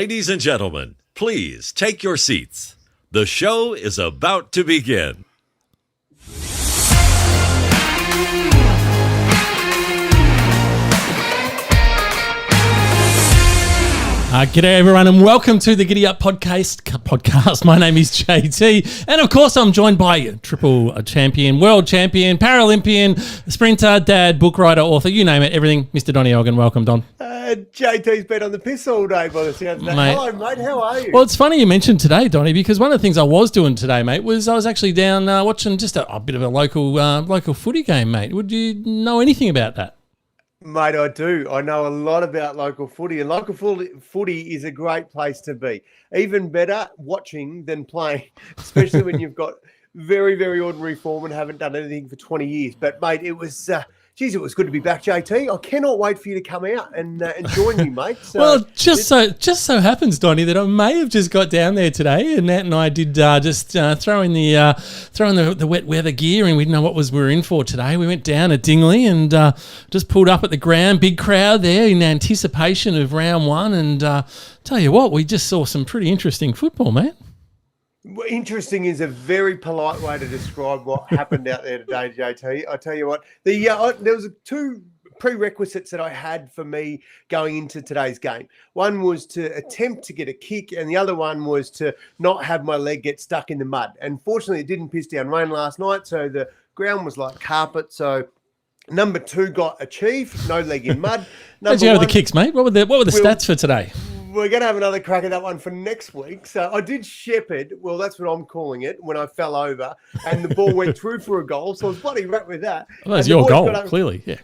Ladies and gentlemen, please take your seats. The show is about to begin. G'day everyone and welcome to the Giddy Up podcast. My name is JT and of course I'm joined by triple champion, world champion, Paralympian, sprinter, dad, book writer, author, you name it, everything, Mr. Donny Ogden. Welcome, Don. JT's been on the piss all day by the sounds of that. Hello, mate. How are you? Well, it's funny you mentioned today, Donny, because one of the things I was doing today, mate, was I was actually down watching just a bit of a local footy game, mate. Would you know anything about that? Mate, I do. I know a lot about local footy, and local footy is a great place to be. Even better watching than playing, especially when you've got very, very ordinary form and haven't done anything for 20 years. But, mate, it was... it was good to be back, JT. I cannot wait for you to come out and join me, mate. So, well, just so happens, Donny, that I may have just got down there today, and Nat and I did throw in the wet weather gear, and we didn't know what we were in for today. We went down at Dingley and just pulled up at the ground, big crowd there in anticipation of round one, and tell you what, we just saw some pretty interesting football, mate. Interesting is a very polite way to describe what happened out there today, JT. I tell you what, there was two prerequisites that I had for me going into today's game. One was to attempt to get a kick, and the other one was to not have my leg get stuck in the mud. And fortunately, it didn't piss down rain last night, so the ground was like carpet. So number two got achieved, no leg in mud. How'd you go with the kicks, mate? What were the stats for today? We're going to have another crack at that one for next week. So I did shepherd. Well, that's what I'm calling it when I fell over and the ball went through for a goal. So I was bloody right with that. Well, that was your goal, clearly, yeah.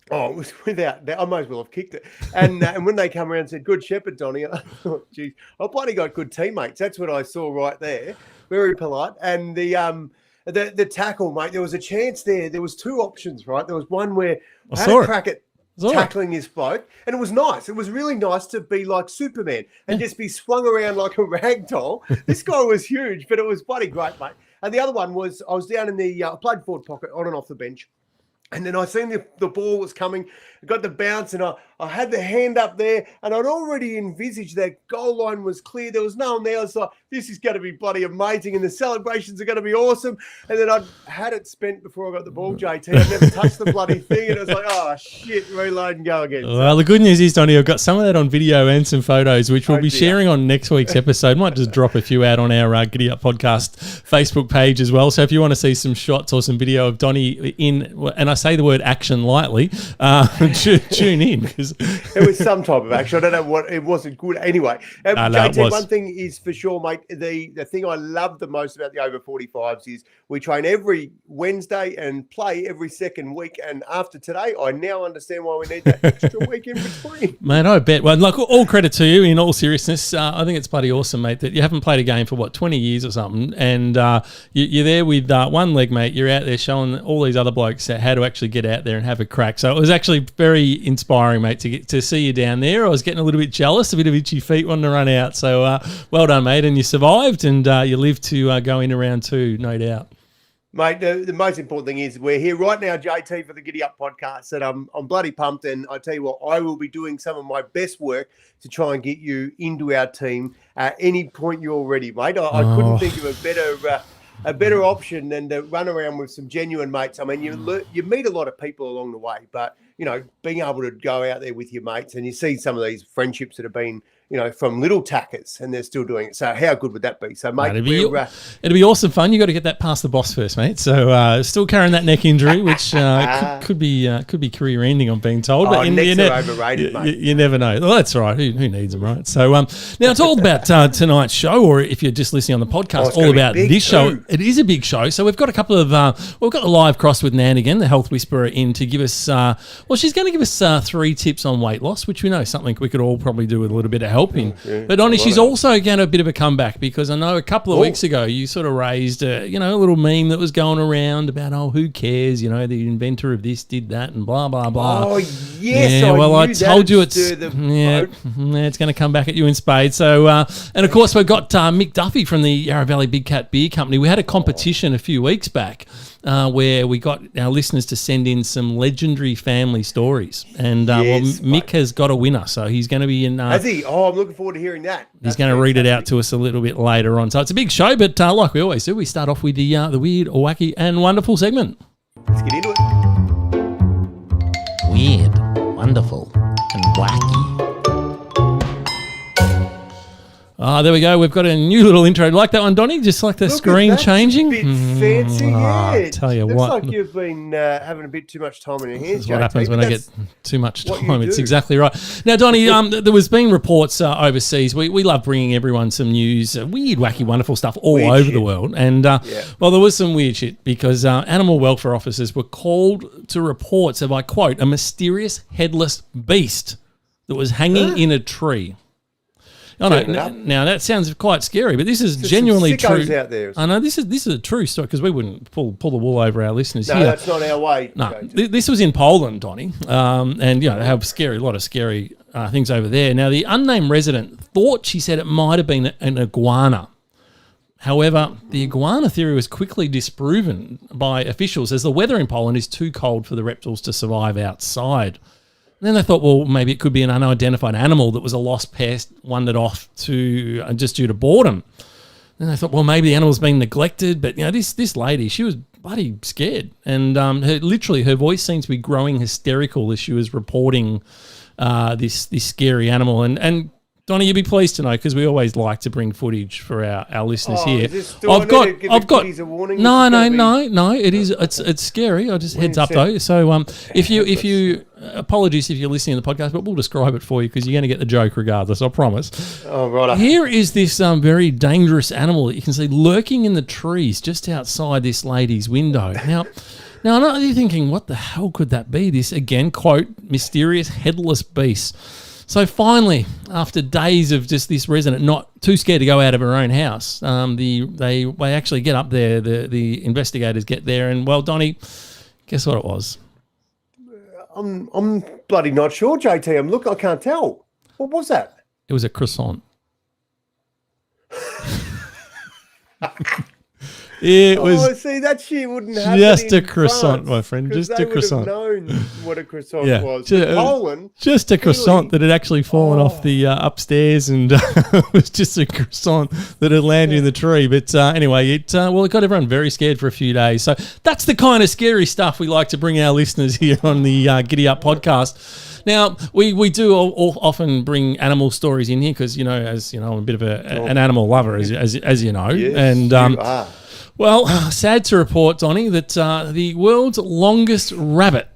Oh, it was without that. I might as well have kicked it. And when they come around and said, good shepherd, Donny, I thought, geez, I bloody got good teammates. That's what I saw right there. Very polite. And the tackle, mate, there was a chance there. There was two options, right? There was one where I had a crack at tackling his bloke, and it was nice. It was really nice to be like Superman and just be swung around like a rag doll. This guy was huge, but it was bloody great, mate. And the other one was I was down in the played forward pocket on and off the bench, and then I seen the ball was coming. I got the bounce, and I had the hand up there, and I'd already envisaged that goal line was clear. There was no one there. I was like, this is going to be bloody amazing, and the celebrations are going to be awesome. And then I had it spent before I got the ball, JT. I never touched the bloody thing, and I was like, oh, shit, reload and go again. Well, the good news is, Donny, I've got some of that on video and some photos, which we'll be sharing on next week's episode. Might just drop a few out on our Giddy Up Podcast Facebook page as well. So if you want to see some shots or some video of Donny in, and I say the word action lightly, tune in. It was some type of action. I don't know what, it wasn't good anyway. JT, one thing is for sure, mate, the thing I love the most about the over 45s is we train every Wednesday and play every second week. And after today, I now understand why we need that extra week in between. Mate, I bet. Well, look, all credit to you in all seriousness. I think it's bloody awesome, mate, that you haven't played a game for, 20 years or something. And you're there with one leg, mate. You're out there showing all these other blokes how to actually get out there and have a crack. So it was actually very inspiring, mate, to see you down there. I was getting a little bit jealous, a bit of itchy feet wanting to run out. So well done, mate. And you survived and you lived to go into round two, no doubt. Mate, the most important thing is we're here right now, JT, for the Giddy Up podcast, and I'm bloody pumped. And I tell you what, I will be doing some of my best work to try and get you into our team at any point you're ready, mate. I couldn't think of a better option than to run around with some genuine mates. I mean, you meet a lot of people along the way, but being able to go out there with your mates and you see some of these friendships that have been, from little tackers and they're still doing it. So how good would that be? So, mate, it'd be awesome fun. You got to get that past the boss first, mate. So still carrying that neck injury, which could be career ending, I'm being told. But necks are overrated, mate. You never know. Well, that's right. Who needs them, right? So now it's all about tonight's show, or if you're just listening on the podcast, all about this show. It is a big show. So we've got a couple of we've got the live cross with Nan again, the health whisperer, in to give us. She's going to give us 3 tips on weight loss, which we know something we could all probably do with a little bit of help in. Yeah, but Donny, she's also going to have a bit of a comeback, because I know a couple of weeks ago you sort of raised a little meme that was going around about, who cares, the inventor of this did that and blah blah blah. Oh yes, yeah. I told you it's going to come back at you in spades. So and of course we've got Mick Duffy from the Yarra Valley Big Cat Beer Company. We had a competition a few weeks back where we got our listeners to send in some legendary family stories, and Mick has got a winner, so he's going to be in. Has he? Oh I'm looking forward to hearing that. He's going to read it out to us a little bit later on. So it's a big show, but like we always do, we start off with the weird, wacky, and wonderful segment. Let's get into it. Weird, wonderful, and wacky. There we go. We've got a new little intro. Like that one, Donnie? Just like the screen changing? A bit fancy, yeah. I tell you Looks what. like you've been having a bit too much time on your hands, This is what happens when I get too much time. It's do. exactly right. Now, Donnie, there was been reports overseas. We love bringing everyone some news, weird, wacky, wonderful stuff all over the world. And, well, there was some weird shit because animal welfare officers were called to reports of, I quote, a mysterious headless beast that was hanging in a tree. Oh, no, now that sounds quite scary, but this is genuinely true. Out there. I know this is a true story because we wouldn't pull the wool over our listeners here. No, that's not our way. No, this was in Poland, Donnie, and they have a lot of scary things over there. Now, the unnamed resident thought, she said, it might have been an iguana. However, the iguana theory was quickly disproven by officials as the weather in Poland is too cold for the reptiles to survive outside. Then they thought, well, maybe it could be an unidentified animal that was a lost pest, wandered off to just due to boredom. Then they thought, well, maybe the animal's been neglected. But this lady, she was bloody scared, and her voice seemed to be growing hysterical as she was reporting this scary animal. And Donnie, you'd be pleased to know because we always like to bring footage for our listeners here. I've got. A warning? No. It's scary. I just heads up though. So if you apologies if you're listening to the podcast, but we'll describe it for you because you're going to get the joke regardless. I promise. Oh right. Here is this very dangerous animal that you can see lurking in the trees just outside this lady's window. Now I know you're thinking, what the hell could that be? This again, quote, mysterious headless beast. So finally, after days of just this resident not too scared to go out of her own house, they actually get up there. The investigators get there, and well, Donnie, guess what it was? I'm bloody not sure, JT. I can't tell. What was that? It was a croissant. It was. See, that shit wouldn't happen. Just a croissant, my friend. Just a croissant. Known what a croissant was. Poland, just a croissant that had actually fallen off the upstairs, and it was just a croissant that had landed in the tree. But anyway, it got everyone very scared for a few days. So that's the kind of scary stuff we like to bring our listeners here on the Giddy Up podcast. Now, we do often bring animal stories in here because, as you know, I'm a bit of an animal lover, as you know. Yes, and you are. Well, sad to report, Donnie, that the world's longest rabbit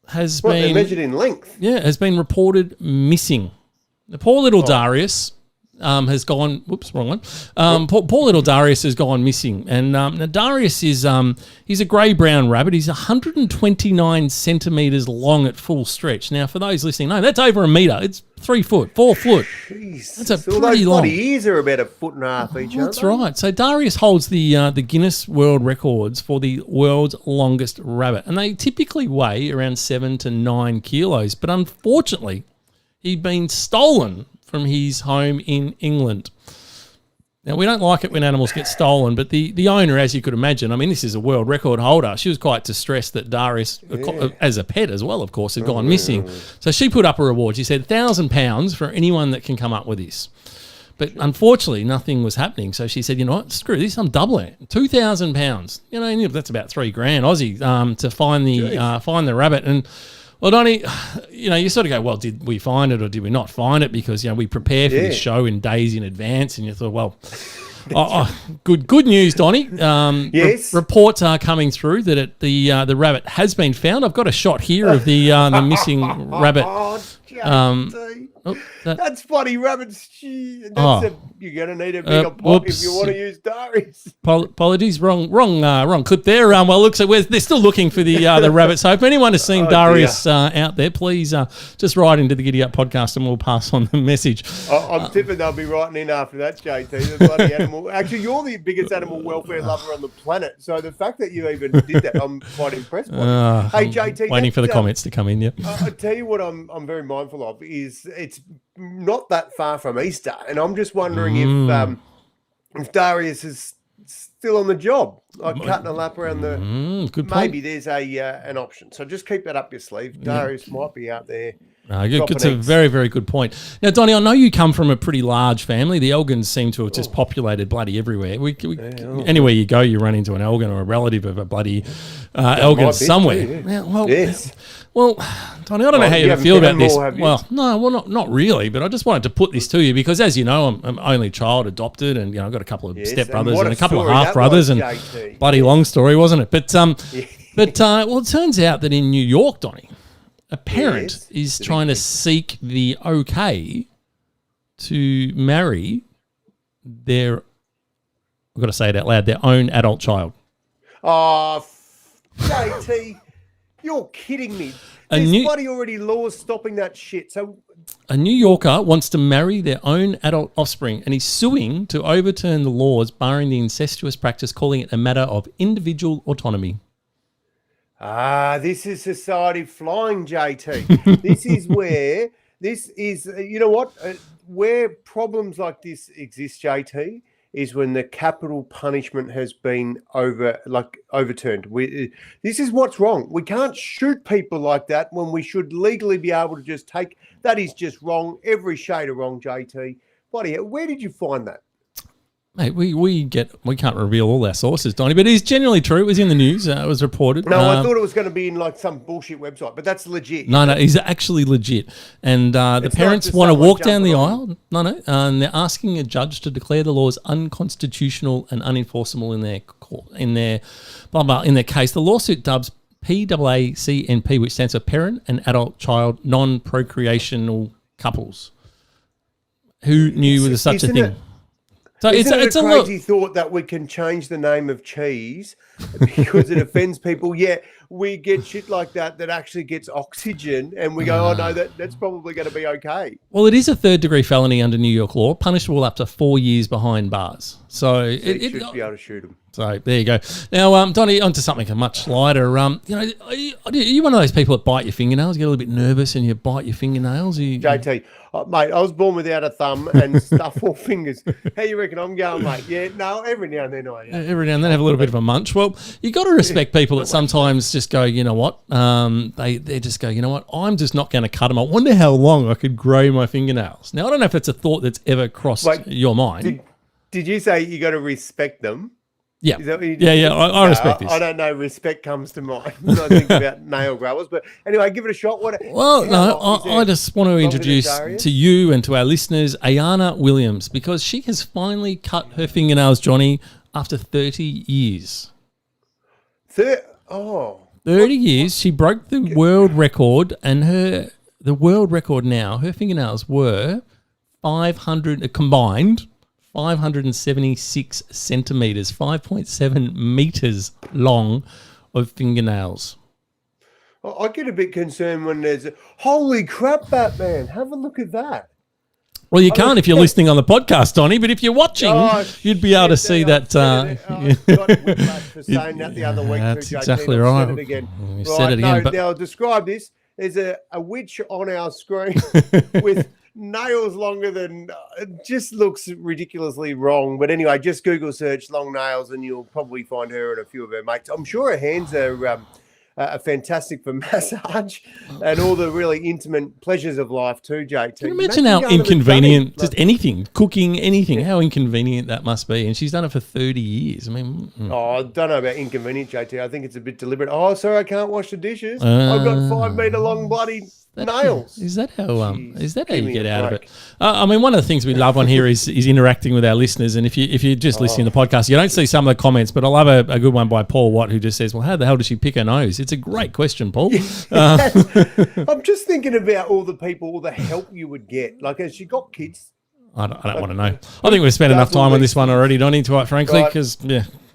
has been... They're measured in length. Yeah, has been reported missing. The poor little Darius has gone... Whoops, wrong one. Poor little Darius has gone missing. And now Darius is... he's a grey-brown rabbit. He's 129 centimetres long at full stretch. Now, for those listening, no, that's over a metre. It's 3 foot, 4 foot. Jeez. That's so pretty those long. bloody ears are about 1.5 foot each. That's right. So Darius holds the Guinness World Records for the world's longest rabbit, and they typically weigh around 7 to 9 kilos. But unfortunately, he'd been stolen from his home in England. Now, we don't like it when animals get stolen, but the owner, as you could imagine, I mean, this is a world record holder. She was quite distressed that Darius, as a pet as well, of course, had gone missing. So she put up a reward. She said £1,000 for anyone that can come up with this. But unfortunately, nothing was happening. So she said, you know what, screw this, I'm doubling it. £2,000. That's about $3,000 Aussie to find the rabbit. And well, Donnie, you sort of go, well, did we find it or did we not find it? Because, we prepare for this show in days in advance, and you thought, well, good news, Donnie. Yes. Reports are coming through that the rabbit has been found. I've got a shot here of the missing rabbit. That's funny, rabbits. You're going to need a bigger pot if you want to use Darius. Apologies, wrong clip there. Well, looks like they're still looking for the rabbit. So if anyone has seen Darius out there, please just write into the Giddy Up podcast and we'll pass on the message. I'm tipping they'll be writing in after that, JT. The bloody animal. Actually, you're the biggest animal welfare lover on the planet. So the fact that you even did that, I'm quite impressed by. Hey, JT. Waiting for the comments to come in, yeah. I tell you what I'm very mindful of is it's not that far from Easter, and I'm just wondering if Darius is still on the job, like cutting a lap around the. Good point. Maybe there's an option. So just keep that up your sleeve. Darius might be out there It's a very, very good point. Now, Donnie, I know you come from a pretty large family. The Elgins seem to have just populated bloody everywhere. Anywhere you go, you run into an Elgin or a relative of a bloody Elgin somewhere. Too, yeah. Well, Donnie, I don't know how you feel about this. Not really, but I just wanted to put this to you because, as you know, I'm only child, adopted, and I've got a couple of stepbrothers and a couple of half brothers, and bloody long story, wasn't it? But it turns out that in New York, Donnie, a parent is trying to seek the okay to marry their, I've got to say it out loud, their own adult child. Oh, JT, you're kidding me. There's bloody already laws stopping that shit. So a New Yorker wants to marry their own adult offspring, and he's suing to overturn the laws barring the incestuous practice, calling it a matter of individual autonomy. This is society flying, JT. This is you know what? Where problems like this exist, JT, is when the capital punishment has been overturned. This is what's wrong. We can't shoot people like that when we should legally be able to just take. That is just wrong. Every shade of wrong, JT. Bloody hell, where did you find that? Mate, we can't reveal all our sources, Donnie, but it is genuinely true. It was in the news. It was reported. No, I thought it was going to be in like some bullshit website, but that's legit. No, he's actually legit. And the parents want to walk down the aisle. And they're asking a judge to declare the laws unconstitutional and unenforceable in their case. The lawsuit dubs PAACNP, which stands for Parent and Adult Child Non-Procreational Couples. Who knew there was such a thing? So it's a crazy thought that we can change the name of cheese because it offends people. Yeah, we get shit like that actually gets oxygen, and we go, oh no, that's probably going to be okay. Well, it is a third-degree felony under New York law, punishable up to 4 years behind bars. So it should be able to shoot them. So there you go. Now, Donnie, onto something much lighter. Are you one of those people that bite your fingernails? You get a little bit nervous and you bite your fingernails? JT, mate, I was born without a thumb and stuff all fingers. How you reckon I'm going, mate? Yeah, no, every now and then I am. Every now and then have a little bit of a munch. Well, you got to respect people that sometimes just go, you know what? They just go, you know what? I'm just not going to cut them. I wonder how long I could grow my fingernails. Now, I don't know if that's a thought that's ever crossed your mind. Did you say you got to respect them? Yeah, I respect this. I don't know. Respect comes to mind when I think about nail growers. But anyway, give it a shot. I just want to introduce to you and to our listeners Ayana Williams, because she has finally cut her fingernails, Johnny, after 30 years. 30 years. She broke the world record, and the world record now, her fingernails were 500 combined. 576 centimetres, 5.7 metres long of fingernails. I get a bit concerned when there's holy crap, Batman, have a look at that. Well, you can't if you're listening on the podcast, Donnie, but if you're watching, you'd be able to see that. I got whiplash for saying that the other week. That's too, exactly JT. right. Said it again. Said it again. Now, describe this. There's a witch on our screen with nails longer than it just looks ridiculously wrong. But anyway, just Google search long nails and you'll probably find her and a few of her mates. I'm sure her hands are fantastic for massage and all the really intimate pleasures of life too, JT. Can you imagine how inconvenient, just anything, cooking, anything, how inconvenient that must be? And she's done it for 30 years. I mean, I don't know about inconvenient, JT. I think it's a bit deliberate. Oh, sorry, I can't wash the dishes. I've got 5 metre long bloody nails. Is that how you get out of it? I mean, one of the things we love on here is interacting with our listeners. And if you're just listening to the podcast, you don't see some of the comments, but I love a good one by Paul Watt, who just says, "Well, how the hell does she pick her nose?" It's a great question, Paul. I'm just thinking about all the help you would get. Like, has she got kids? I don't want to know. I think we've spent enough time on this one already, Donnie, quite frankly, because,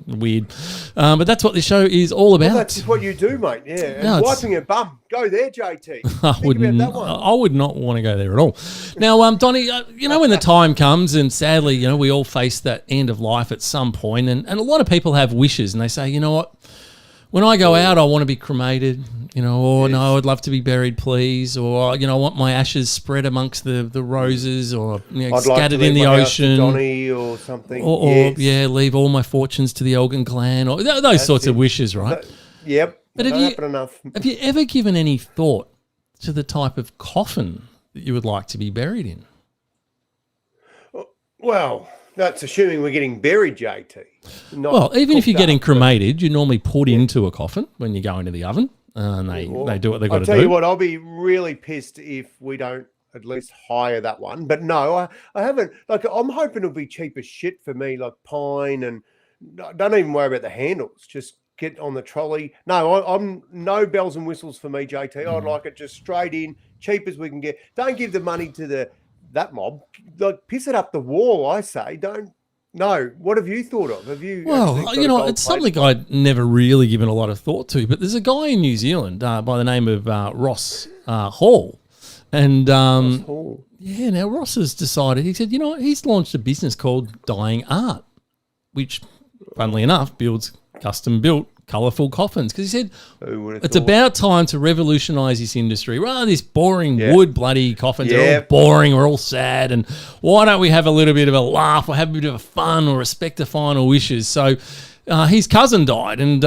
weird. But that's what this show is all about. Well, that's just what you do, mate. Yeah. No, wiping a bum. Go there, JT. I would not want to go there at all. Now, Donnie, when the time comes, and sadly, we all face that end of life at some point, and a lot of people have wishes, and they say, you know what? When I go out, I want to be cremated, or no, I'd love to be buried, please, or, I want my ashes spread amongst the roses, or scattered in the ocean, Donnie or something, or leave all my fortunes to the Elgin clan, or those sorts of wishes, right? Yep. But have you ever given any thought to the type of coffin that you would like to be buried in? Well, that's assuming we're getting buried, JT. Well, even if you're getting cremated, you normally put into a coffin when you go into the oven, and they do what they've got to do. I'll tell you what, I'll be really pissed if we don't at least hire that one. But no, I haven't. Like, I'm hoping it'll be cheap as shit for me, like pine, and don't even worry about the handles. Just get on the trolley. No, I'm no bells and whistles for me, JT. I'd like it just straight in, cheap as we can get. Don't give the money to that mob. Like, piss it up the wall, I say. Don't. No, what have you thought of? Have you? Well, it's something I'd never really given a lot of thought to. But there's a guy in New Zealand by the name of Ross Hall, and Ross Hall. Yeah. Now Ross has decided. He said, he's launched a business called Dying Art, which, funnily enough, builds custom-built, colourful coffins. Because he said it's about time to revolutionise this industry. Rather this boring wood bloody coffins, they're all boring, we're all sad, and why don't we have a little bit of a laugh or have a bit of a fun or respect the final wishes? So his cousin died, and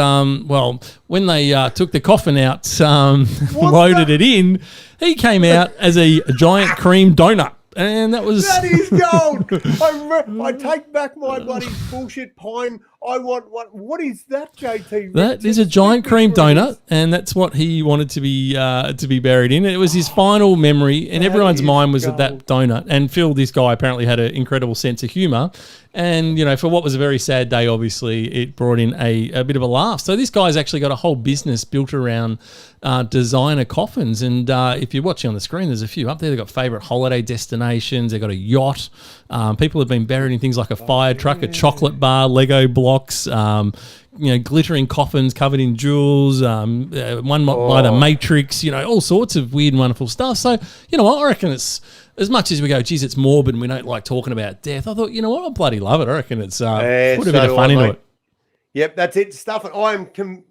when they took the coffin out, loaded it in, he came out as a giant cream donut. And that is gold. I take back my bloody bullshit pine. I want what is that, JT? That is a giant cream donut, and that's what he wanted to be buried in. It was his final memory, and everyone's mind was that donut. And Phil, this guy, apparently had an incredible sense of humour. And, for what was a very sad day, obviously, it brought in a bit of a laugh. So this guy's actually got a whole business built around designer coffins. And if you're watching on the screen, there's a few up there. They've got favourite holiday destinations. They've got a yacht. People have been buried in things like a fire truck, a chocolate bar, Lego blocks, glittering coffins covered in jewels, one by the Matrix, all sorts of weird and wonderful stuff. So, I reckon it's, as much as we go, geez, it's morbid and we don't like talking about death, I thought, I bloody love it. I reckon it's put a bit of fun into it. Yep, that's it. Stuff it.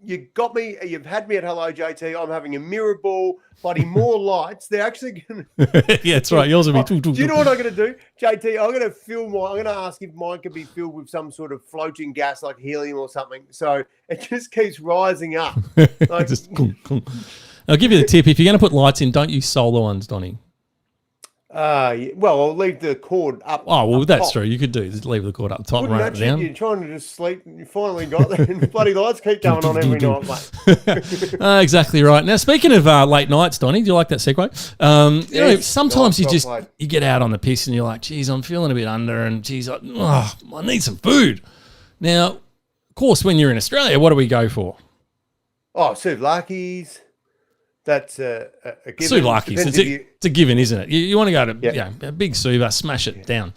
You got me. You've had me at hello, JT. I'm having a mirror ball, bloody more lights. They're actually going to... Yeah, that's right. Yours will be... Do you know what I'm going to do? JT, I'm going to fill I'm going to ask if mine can be filled with some sort of floating gas like helium or something. So it just keeps rising up. Like, I'll give you the tip. If you're going to put lights in, don't use solar ones, Donnie. Well, I'll leave the cord up. Oh, well, up that's top. true. You could do just leave the cord up top, run it down. You're trying to just sleep, and you finally got there, and bloody lights keep going on every night, mate. Exactly right. Now, speaking of late nights, Donnie, do you like that segue? Sometimes you get out on the piss and you're like, geez, I'm feeling a bit under, and geez, I need some food. Now, of course, when you're in Australia, what do we go for? Oh, souvlaki's. That's a given. Souvlaki's. It's a given, isn't it? You want to go to a big suva, smash it down.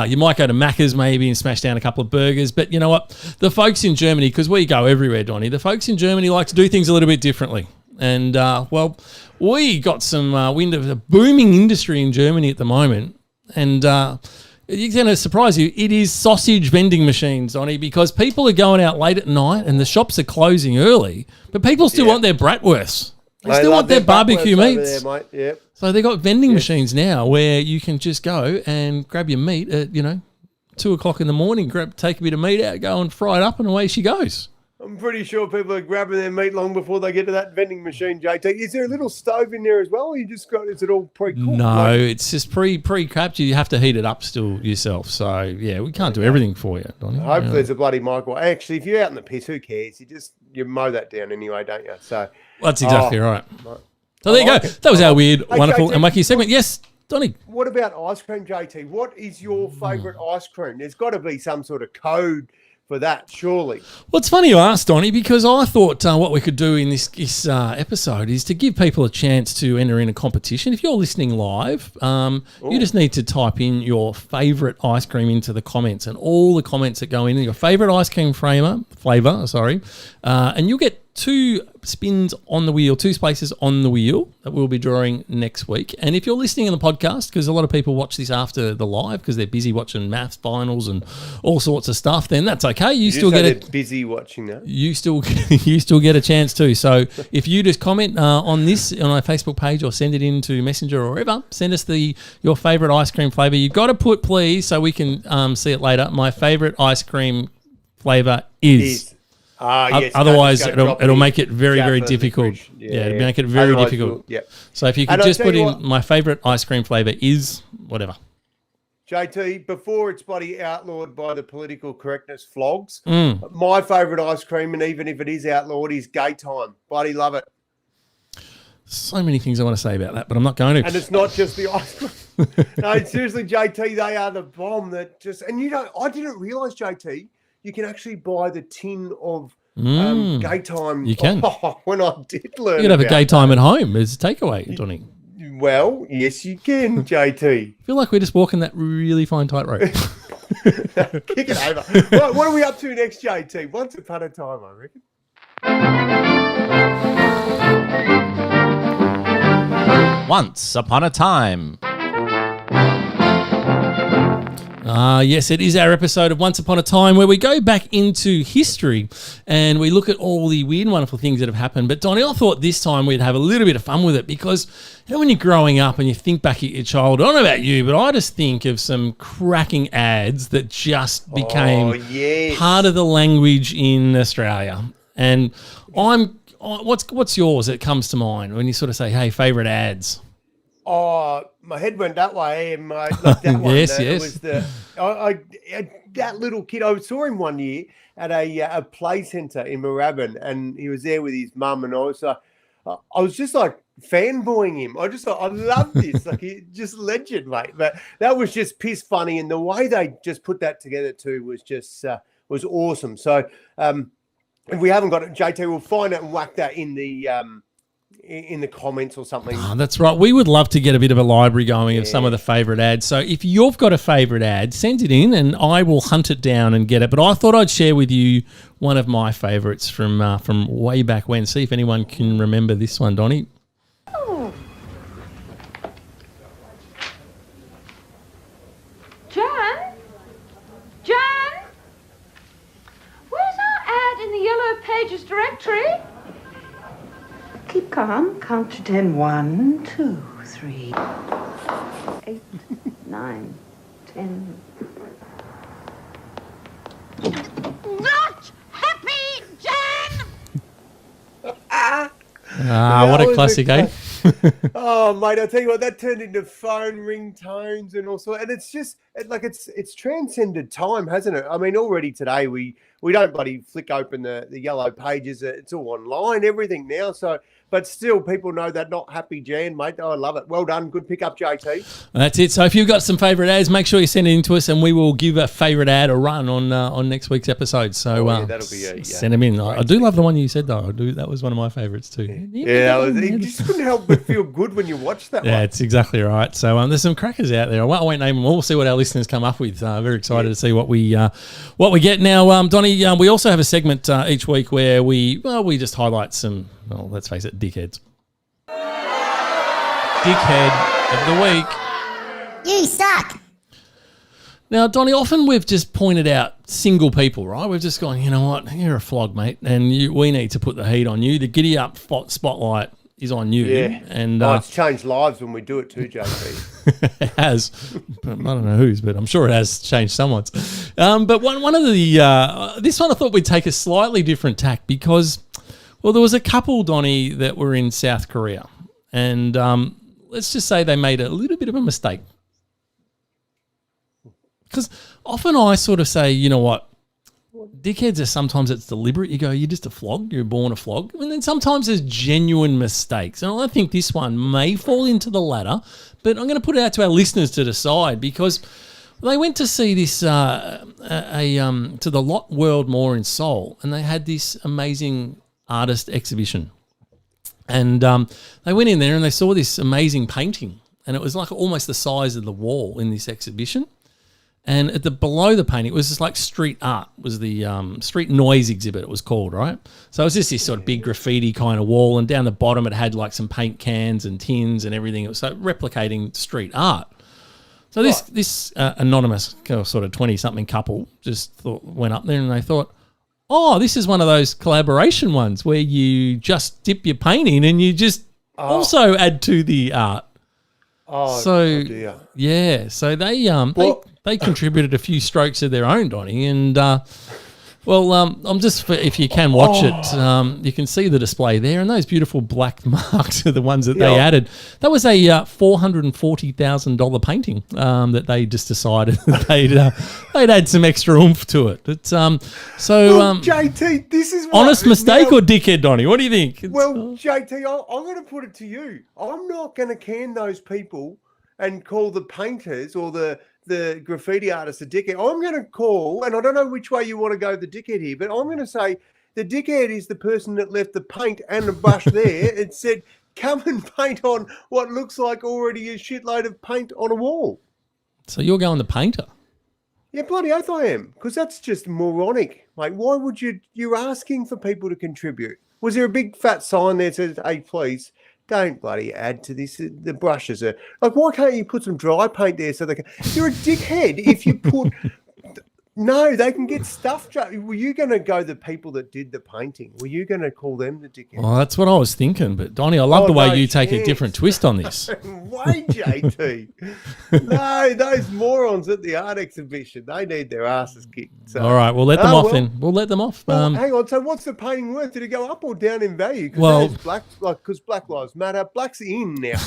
You might go to Macca's maybe and smash down a couple of burgers. But you know what? The folks in Germany, because we go everywhere, Donnie, the folks in Germany like to do things a little bit differently. And, we got some wind of a booming industry in Germany at the moment. And it's going to surprise you. It is sausage vending machines, Donnie, because people are going out late at night and the shops are closing early. But people still want their bratwursts. They still want their barbecue meats. There, mate. Yep. So they've got vending machines now where you can just go and grab your meat at, 2 o'clock in the morning, take a bit of meat out, go and fry it up, and away she goes. I'm pretty sure people are grabbing their meat long before they get to that vending machine, JT. Is there a little stove in there as well, or is it all pre-cooked? No, it's just pre-crapped. You have to heat it up still yourself. So, yeah, we can't do everything for you, Donnie. Hopefully there's a bloody microwave. Actually, if you're out in the piss, who cares? You mow that down anyway, don't you? So that's exactly right. So there you go. That was our weird, wonderful, and wacky segment. Yes, Donnie. What about ice cream, JT? What is your favourite ice cream? There's got to be some sort of code for that, surely. Well, it's funny you asked, Donnie, because I thought what we could do in this episode is to give people a chance to enter in a competition. If you're listening live, you just need to type in your favourite ice cream into the comments, and all the comments that go in, your favourite ice cream flavour, and you'll get 2 spins on the wheel, 2 spaces on the wheel that we'll be drawing next week. And if you're listening on the podcast, because a lot of people watch this after the live because they're busy watching maths finals and all sorts of stuff, then that's okay. You still get it. Busy watching that. You still get a chance too. So if you just comment on this on our Facebook page or send it into Messenger or wherever, send us your favourite ice cream flavour. You've got to put, please, so we can see it later. My favourite ice cream flavour is. Yes, Otherwise, no, it'll make it very, very Jaffa, difficult. Licorice. Yeah, it'll make it very Otherwise difficult. yeah. So if you could And I'll just tell put you in what- my favourite ice cream flavour is whatever. JT, before it's bloody outlawed by the political correctness flogs, Mm. my favourite ice cream, and even if it is outlawed, is Gay Time. Bloody love it. So many things I want to say about that, but I'm not going to. And it's not just the ice cream. No, seriously, JT, they are the bomb that just, and I didn't realise, JT, you can actually buy the tin of Gay Time. You can. When I did learn You could have a about Gay Time at home as a takeaway, Donny. that. Well, yes, you can, JT. I feel like we're just walking that really fine tightrope. Kick it over. Right, what are we up to next, JT? Once upon a time, I reckon. Once upon a time. Yes, it is our episode of Once Upon a Time where we go back into history and we look at all the weird and wonderful things that have happened. But Donnie, I thought this time we'd have a little bit of fun with it because when you're growing up and you think back at your childhood, I don't know about you, but I just think of some cracking ads that just became part of the language in Australia. And what's yours that comes to mind when you sort of say, hey, favourite ads? Oh, my head went that way, and like that one. Yes. It was that little kid. I saw him one year at a play centre in Moorabbin, and he was there with his mum, and I was just like fanboying him. I just thought, I love this, like he just legend, mate. But that was just piss funny, and the way they just put that together too was just was awesome. So if we haven't got it, JT, we'll find it and whack that in the comments or something. Oh, that's right. We would love to get a bit of a library going of some of the favourite ads. So if you've got a favourite ad, send it in and I will hunt it down and get it. But I thought I'd share with you one of my favourites from way back when. See if anyone can remember this one, Donnie. Oh. Jan? Where's our ad in the Yellow Pages directory? Keep calm. Count to 10. 1, 2, 3, 8, 9, 10. Not happy, Jan! What a classic, eh? Oh, mate, I tell you what, that turned into phone ringtones and all sorts. And it's just it's transcended time, hasn't it? I mean, already today we don't bloody flick open the Yellow Pages. It's all online, everything now. So, but still, people know that not happy, Jan, mate. Oh, I love it. Well done. Good pick up, JT. That's it. So if you've got some favourite ads, make sure you send it in to us and we will give a favourite ad a run on next week's episode. So that'll be send them in. I do love the one you said, though. That was one of my favourites too. You just couldn't help but feel good when you watched that one. Yeah, it's exactly right. So there's some crackers out there. I won't name them all. We'll see what our listeners come up with. Very excited to see what we get. Now, Donnie, we also have a segment each week where we just highlight some, well, let's face it, dickheads. Dickhead of the week. You suck. Now, Donnie, often we've just pointed out single people, right? We've just gone, you know what, you're a flog, mate, and we need to put the heat on you. The giddy up spotlight is on you. Yeah. And it's changed lives when we do it too, JP. it has. I don't know whose, but I'm sure it has changed someone's. But one of the this one I thought we'd take a slightly different tack because, well, there was a couple, Donnie, that were in South Korea, and let's just say they made a little bit of a mistake. Because often I sort of say, you know what, dickheads are sometimes it's deliberate. You go, you're just a flog, you're born a flog. And then sometimes there's genuine mistakes. And I think this one may fall into the latter, but I'm going to put it out to our listeners to decide because they went to see this to the Lot World Mall in Seoul, and they had this amazing artist exhibition. And they went in there and they saw this amazing painting, and it was like almost the size of the wall in this exhibition. And below the painting, it was just like street art, was the street noise exhibit it was called, right? So it was just this sort of big graffiti kind of wall, and down the bottom it had like some paint cans and tins and everything. It was so replicating street art. So this anonymous sort of 20-something couple just went up there and they thought, oh, this is one of those collaboration ones where you just dip your paint in and you just also add to the art. Oh, so dear. Yeah, so they contributed a few strokes of their own, Donnie, and Well, I'm just if you can watch it, you can see the display there, and those beautiful black marks are the ones that they added. That was a $440,000 painting that they just decided they'd add some extra oomph to it. It's JT, this is what, honest mistake or dickhead, Donnie? What do you think? JT, I'm going to put it to you. I'm not going to can those people and call the painters or the graffiti artist a dickhead. I'm going to call, and I don't know which way you want to go the dickhead here, but I'm going to say the dickhead is the person that left the paint and the brush there and said, come and paint on what looks like already a shitload of paint on a wall. So you're going the painter? Yeah, bloody oath I am, because that's just moronic. Like, why would you're asking for people to contribute. Was there a big fat sign there that says, hey, please, don't bloody add to this. The brushes are like, why can't you put some dry paint there so they can? You're a dickhead if you put. No, they can get stuff. Were you going to go the people that did the painting? Were you going to call them the dickhead? Well, that's what I was thinking. But Donnie, I love the way you take a different twist on this. Wait, JT. No, those morons at the art exhibition, they need their asses kicked. So. All right, we'll let them off then. We'll let them off. Well, hang on. So, what's the painting worth? Did it go up or down in value? Because Black Lives Matter. Black's in now.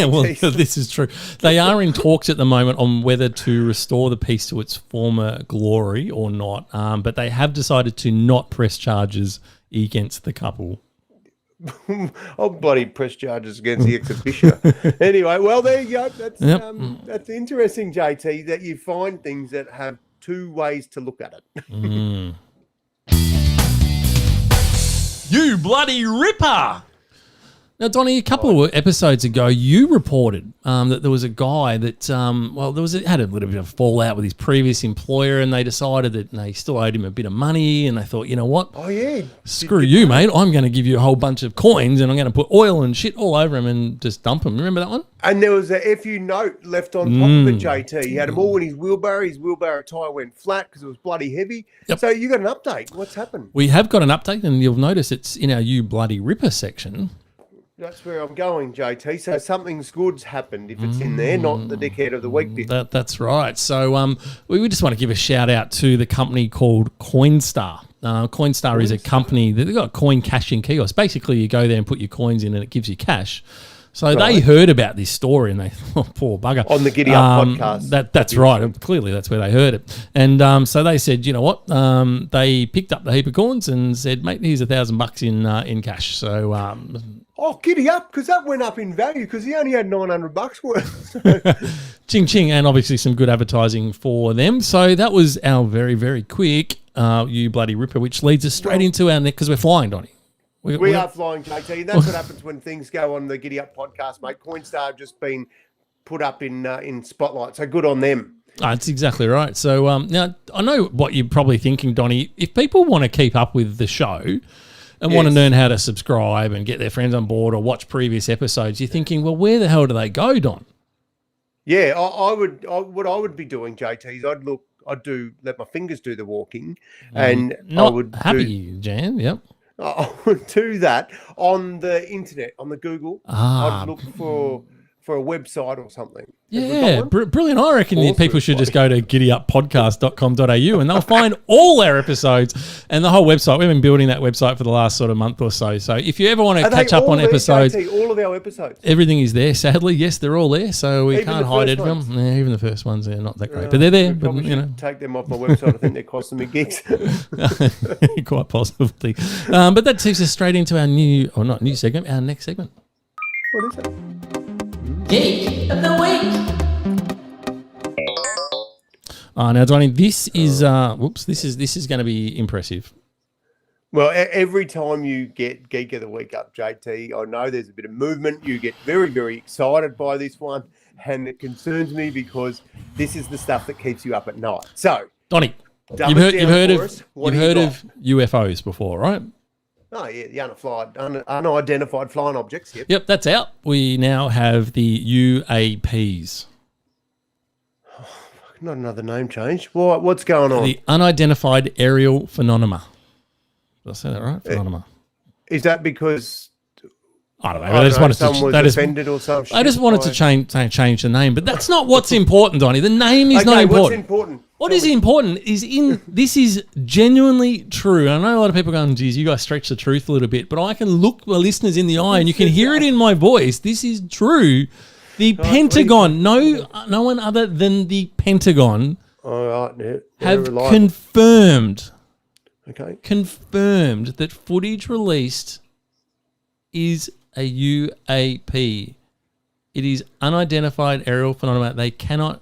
Well, this is true. They are in talks at the moment on whether to restore the piece to its former glory or not, but they have decided to not press charges against the couple. I'll bloody press charges against the exhibition. Anyway, well, there you go. That's interesting, JT, that you find things that have two ways to look at it. You bloody ripper! Now, Donnie, a couple of episodes ago, you reported that there was a guy that, had a little bit of fallout with his previous employer, and they decided that they still owed him a bit of money, and they thought, you know what? Oh, yeah. Screw you, mate. I'm going to give you a whole bunch of coins, and I'm going to put oil and shit all over him and just dump him. Remember that one? And there was a FU note left on top of it, JT. He had them all in his wheelbarrow. His wheelbarrow tyre went flat because it was bloody heavy. Yep. So you got an update. What's happened? We have got an update, and you'll notice it's in our You Bloody Ripper section. That's where I'm going, JT. So something's good's happened if it's in there, not the dickhead of the week bit. That's right. So we just want to give a shout out to the company called Coinstar. Coinstar is a company that they've got a coin cashing kiosk. Basically, you go there and put your coins in and it gives you cash. So they heard about this story and they thought, poor bugger. On the Giddy Up podcast. That's right. Clearly, that's where they heard it. And so they said, you know what? They picked up the heap of coins and said, mate, here's $1,000 in cash. So... giddy up, because that went up in value because he only had $900 worth. Ching ching, and obviously some good advertising for them. So that was our very, very quick You Bloody Ripper, which leads us straight into our neck because we're flying, Donnie. We are flying, JT. That's what happens when things go on the Giddy Up podcast, mate. Coinstar have just been put up in spotlight, so good on them. That's exactly right. So now I know what you're probably thinking, Donnie. If people want to keep up with the show and want to learn how to subscribe and get their friends on board or watch previous episodes, you're thinking, well, where the hell do they go, Don? Yeah, what I would be doing, JT, is I'd let my fingers do the walking, and not I would Jan. Yep. I would do that on the internet, on the Google. I'd look for a website or something. Yeah, brilliant. I reckon people should just go to giddyyuppodcast.com.au and they'll find all our episodes and the whole website. We've been building that website for the last sort of month or so. So if you ever want to catch up on episodes, all of our episodes, everything is there. Sadly, yes, they're all there. So we can't hide it from them. Yeah, even the first ones, they're not that great, but they're there. But take them off my website. I think they're costing me gigs. Quite possibly. But that takes us straight into our next segment. What is it? Geek of the Week. Now, Donnie, this is this is going to be impressive. Well, every time you get Geek of the Week up, JT, I know there's a bit of movement. You get very, very excited by this one, and it concerns me because this is the stuff that keeps you up at night. So, Donnie, you've heard of UFOs before, right? Oh, yeah, the unidentified flying objects. Yep, that's out. We now have the UAPs. Oh, not another name change. What's going on? The unidentified aerial phenomena. Did I say that right? Phenomena. Is that because... I don't know. I just wanted to change the name, but that's not what's important, Donnie. The name is not important. What is important is this is genuinely true. I know a lot of people going, geez, you guys stretch the truth a little bit, but I can look my listeners in the eye and you can hear it in my voice. This is true. The Pentagon, no one other than the Pentagon have confirmed that footage released is a UAP. It is unidentified aerial phenomena. They cannot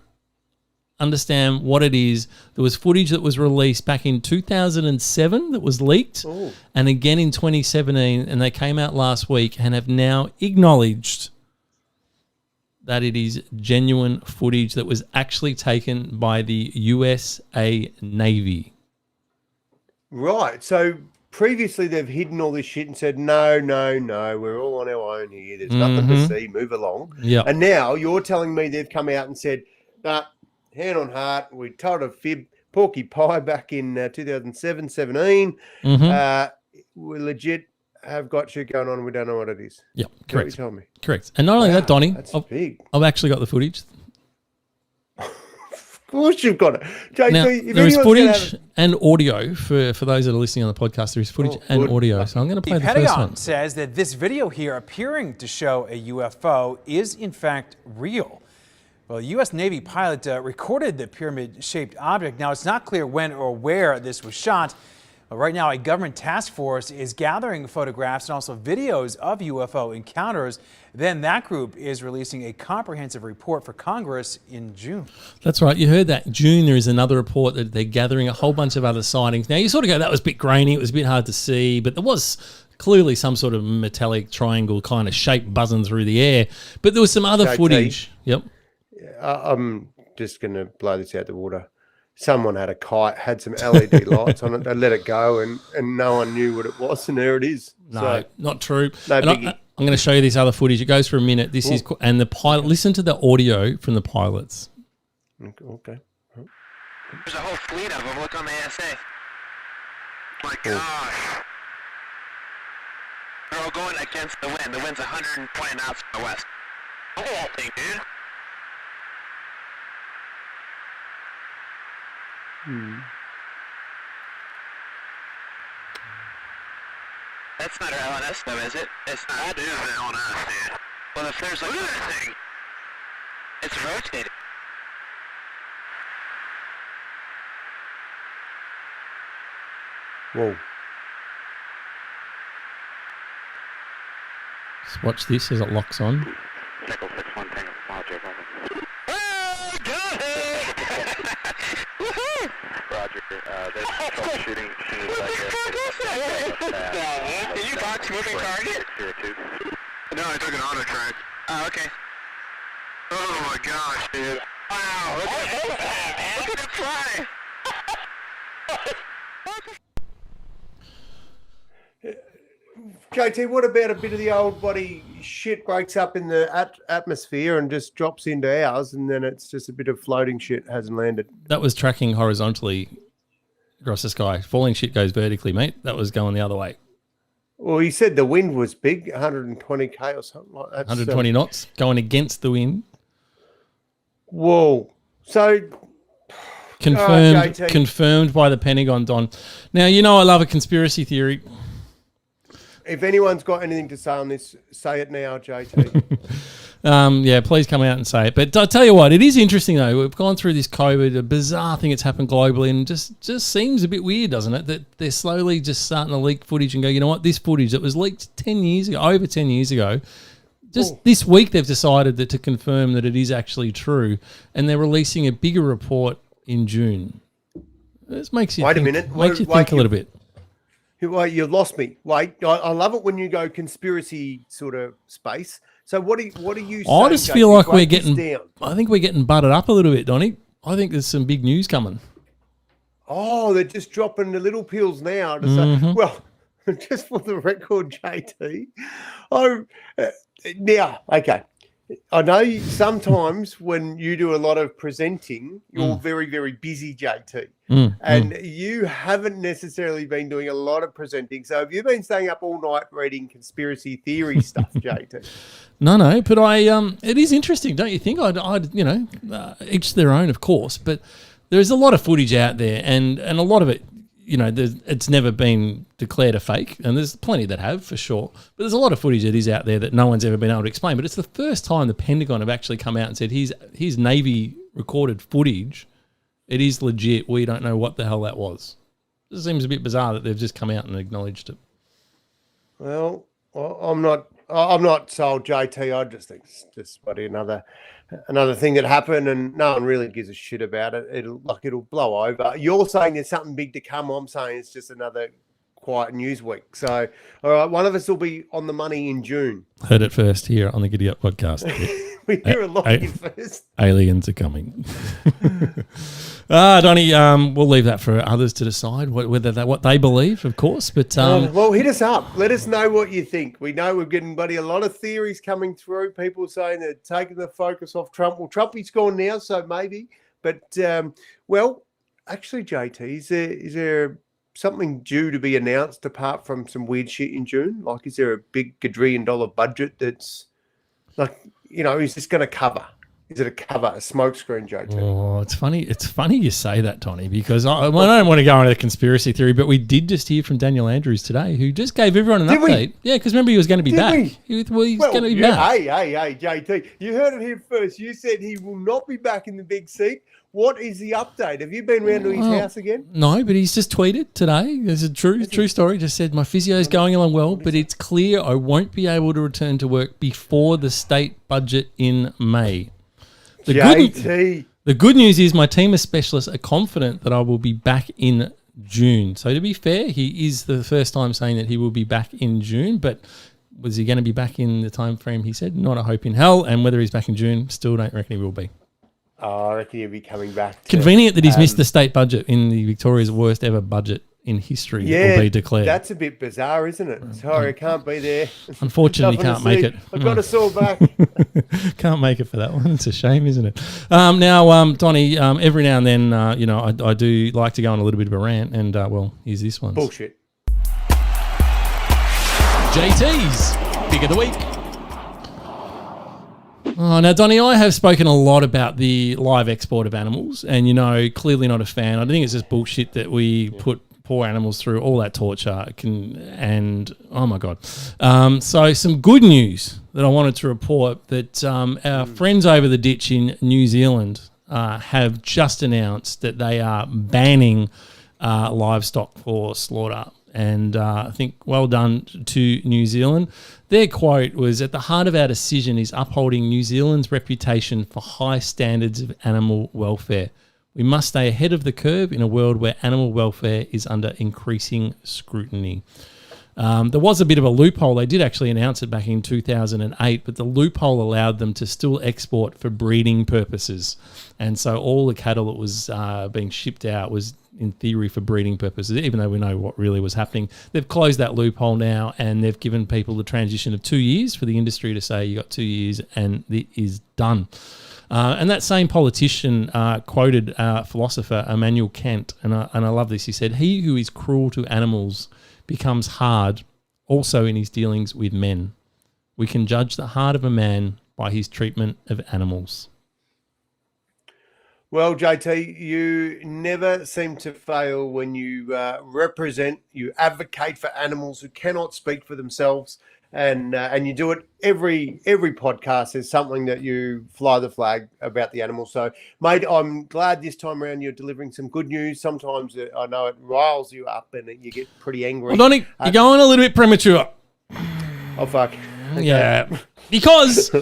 understand what it is. There was footage that was released back in 2007 that was leaked, and again in 2017, and they came out last week and have now acknowledged that it is genuine footage that was actually taken by the USA Navy. Right. So previously they've hidden all this shit and said, no, we're all on our own here. There's nothing to see. Move along. Yeah. And now you're telling me they've come out and said, hand on heart, we told a fib, Porky Pie back in 2017. We legit have got shit going on and we don't know what it is. Yep, Correct. correct. You told me. Correct. And not only that, Donnie, That's big. I've actually got the footage. Of course you've got it. JT, Now, if there is anyone's footage and audio for those that are listening on the podcast. There is footage and audio. So I'm going to play the first Pentagon one. says that this video here appearing to show a UFO is in fact real. Well, a U.S. Navy pilot recorded the pyramid-shaped object. Now, it's not clear when or where this was shot. Right now, a government task force is gathering photographs and also videos of UFO encounters. Then that group is releasing a comprehensive report for Congress in June. That's right. You heard that. June, there is another report that they're gathering a whole bunch of other sightings. Now, you sort of go, that was a bit grainy. It was a bit hard to see, but there was clearly some sort of metallic triangle kind of shape buzzing through the air. But there was some other footage. Yep. I'm just going to blow this out the water. Someone had a kite, had some LED lights on it. They let it go, and no one knew what it was, and there it is. No, So, not true. no And biggie. I'm going to show you this other footage. It goes for a minute. This is and the pilot. Listen to the audio from the pilots. Okay. There's a whole fleet of them. Look on the ASA. My gosh. They're all going against the wind. The wind's 120 knots from the west. Look at that thing, dude. That's not our LNS though, is it? It's not. That is an LNS, dude. Well, if there's like... Look at that thing! It's rotating. Whoa. Just watch this as it locks on. Nickel 6-1 Tango, Roger, oh, got it! Woohoo! Roger, there's troubleshooting as soon as I get... Did you box moving target? No, I took an auto track. Oh, okay. Oh my gosh, dude. Wow, look at that, man. Look at it fly! JT, what about a bit of the old body shit breaks up in the atmosphere and just drops into ours, and then it's just a bit of floating shit hasn't landed? That was tracking horizontally across the sky. Falling shit goes vertically, mate. That was going the other way. Well, you said the wind was big, 120k or something like that. 120 knots going against the wind. Whoa. So JT. Confirmed by the Pentagon, Don. Now, you know I love a conspiracy theory. If anyone's got anything to say on this, say it now, JT. Yeah, please come out and say it. But I tell you what, it is interesting though. We've gone through this COVID, a bizarre thing that's happened globally, and just seems a bit weird, doesn't it? That they're slowly just starting to leak footage and go, you know what, this footage that was leaked 10 years ago, over 10 years ago, just this week they've decided that to confirm that it is actually true, and they're releasing a bigger report in June. This makes you Wait think, a minute. makes you think a little bit. Wait, you lost me. Wait, I love it when you go conspiracy sort of space. So what are you saying? I just feel like we're getting. Down. I think we're getting butted up a little bit, Donnie. I think there's some big news coming. Oh, they're just dropping the little pills now. To say, well, just for the record, JT. Now, okay. I know sometimes when you do a lot of presenting, you're very, very busy, JT. And you haven't necessarily been doing a lot of presenting. So have you been staying up all night reading conspiracy theory stuff, JT? No, but it is interesting, don't you think? I'd each their own, of course. But There's a lot of footage out there, and a lot of it, it's never been declared a fake, and there's plenty that have, for sure. But there's a lot of footage that is out there that no one's ever been able to explain. But it's the first time the Pentagon have actually come out and said, here's Navy recorded footage. It is legit. We don't know what the hell that was. It seems a bit bizarre that they've just come out and acknowledged it. Well, I'm not sold, JT. I just think it's just another thing that happened, and no one really gives a shit about it. It'll blow over. You're saying there's something big to come. I'm saying it's just another quiet news week. So, all right, one of us will be on the money in June. Heard it first here on the Giddy Up podcast. We hear a lot here first. Aliens are coming. Donnie, we'll leave that for others to decide what they believe, of course. But well, hit us up. Let us know what you think. We know we're getting, buddy, a lot of theories coming through. People saying they're taking the focus off Trump. Well, Trumpy's gone now, so maybe. But well, actually, JT, is there something due to be announced apart from some weird shit in June? Like, is there a big $1 quadrillion budget that's like, is this going to cover? Is it a smokescreen, JT? Oh, it's funny. It's funny you say that, Tony, because I don't want to go into the conspiracy theory, but we did just hear from Daniel Andrews today, who just gave everyone an update. Yeah, because remember he was going to be back. He was going to be back. Hey, JT, you heard it here first. You said he will not be back in the big seat. What is the update? Have you been round to his house again? No, but he's just tweeted today. There's a true story. Just said, my physio is going along well, but it's clear I won't be able to return to work before the state budget in May. The good news is my team of specialists are confident that I will be back in June. So to be fair, he is the first time saying that he will be back in June, but was he going to be back in the time frame he said? Not a hope in hell. And whether he's back in June, still don't reckon he will be. Oh, I reckon he'll be coming back. Convenient that he's missed the state budget in the Victoria's worst ever budget in history will be declared. That's a bit bizarre, isn't it? Sorry, I can't be there. Unfortunately, can't make it. I've got a sore back. Can't make it for that one. It's a shame, isn't it? Now, Donnie, every now and then, I do like to go on a little bit of a rant, and here's this one. Bullshit. JT's Pick of the Week. Oh, now, Donnie, I have spoken a lot about the live export of animals, and, clearly not a fan. I think it's just bullshit that we put poor animals through all that torture. Oh, my God. So some good news that I wanted to report that our friends over the ditch in New Zealand have just announced that they are banning livestock for slaughter. And I think well done to New Zealand. Their quote was, "At the heart of our decision is upholding New Zealand's reputation for high standards of animal welfare. We must stay ahead of the curve in a world where animal welfare is under increasing scrutiny." There was a bit of a loophole. They did actually announce it back in 2008, but the loophole allowed them to still export for breeding purposes. And so all the cattle that was being shipped out was in theory for breeding purposes, even though we know what really was happening. They've closed that loophole now, and they've given people the transition of 2 years for the industry to say you got 2 years and it is done. And that same politician quoted philosopher Immanuel Kant, and I love this. He said, "He who is cruel to animals becomes hard also in his dealings with men. We can judge the heart of a man by his treatment of animals." Well, JT, you never seem to fail when you you advocate for animals who cannot speak for themselves, and you do it every podcast. There's something that you fly the flag about the animals. So, mate, I'm glad this time around you're delivering some good news. Sometimes I know it riles you up and you get pretty angry. Well, Donnie, you're going a little bit premature. Oh, fuck. Okay. Yeah, because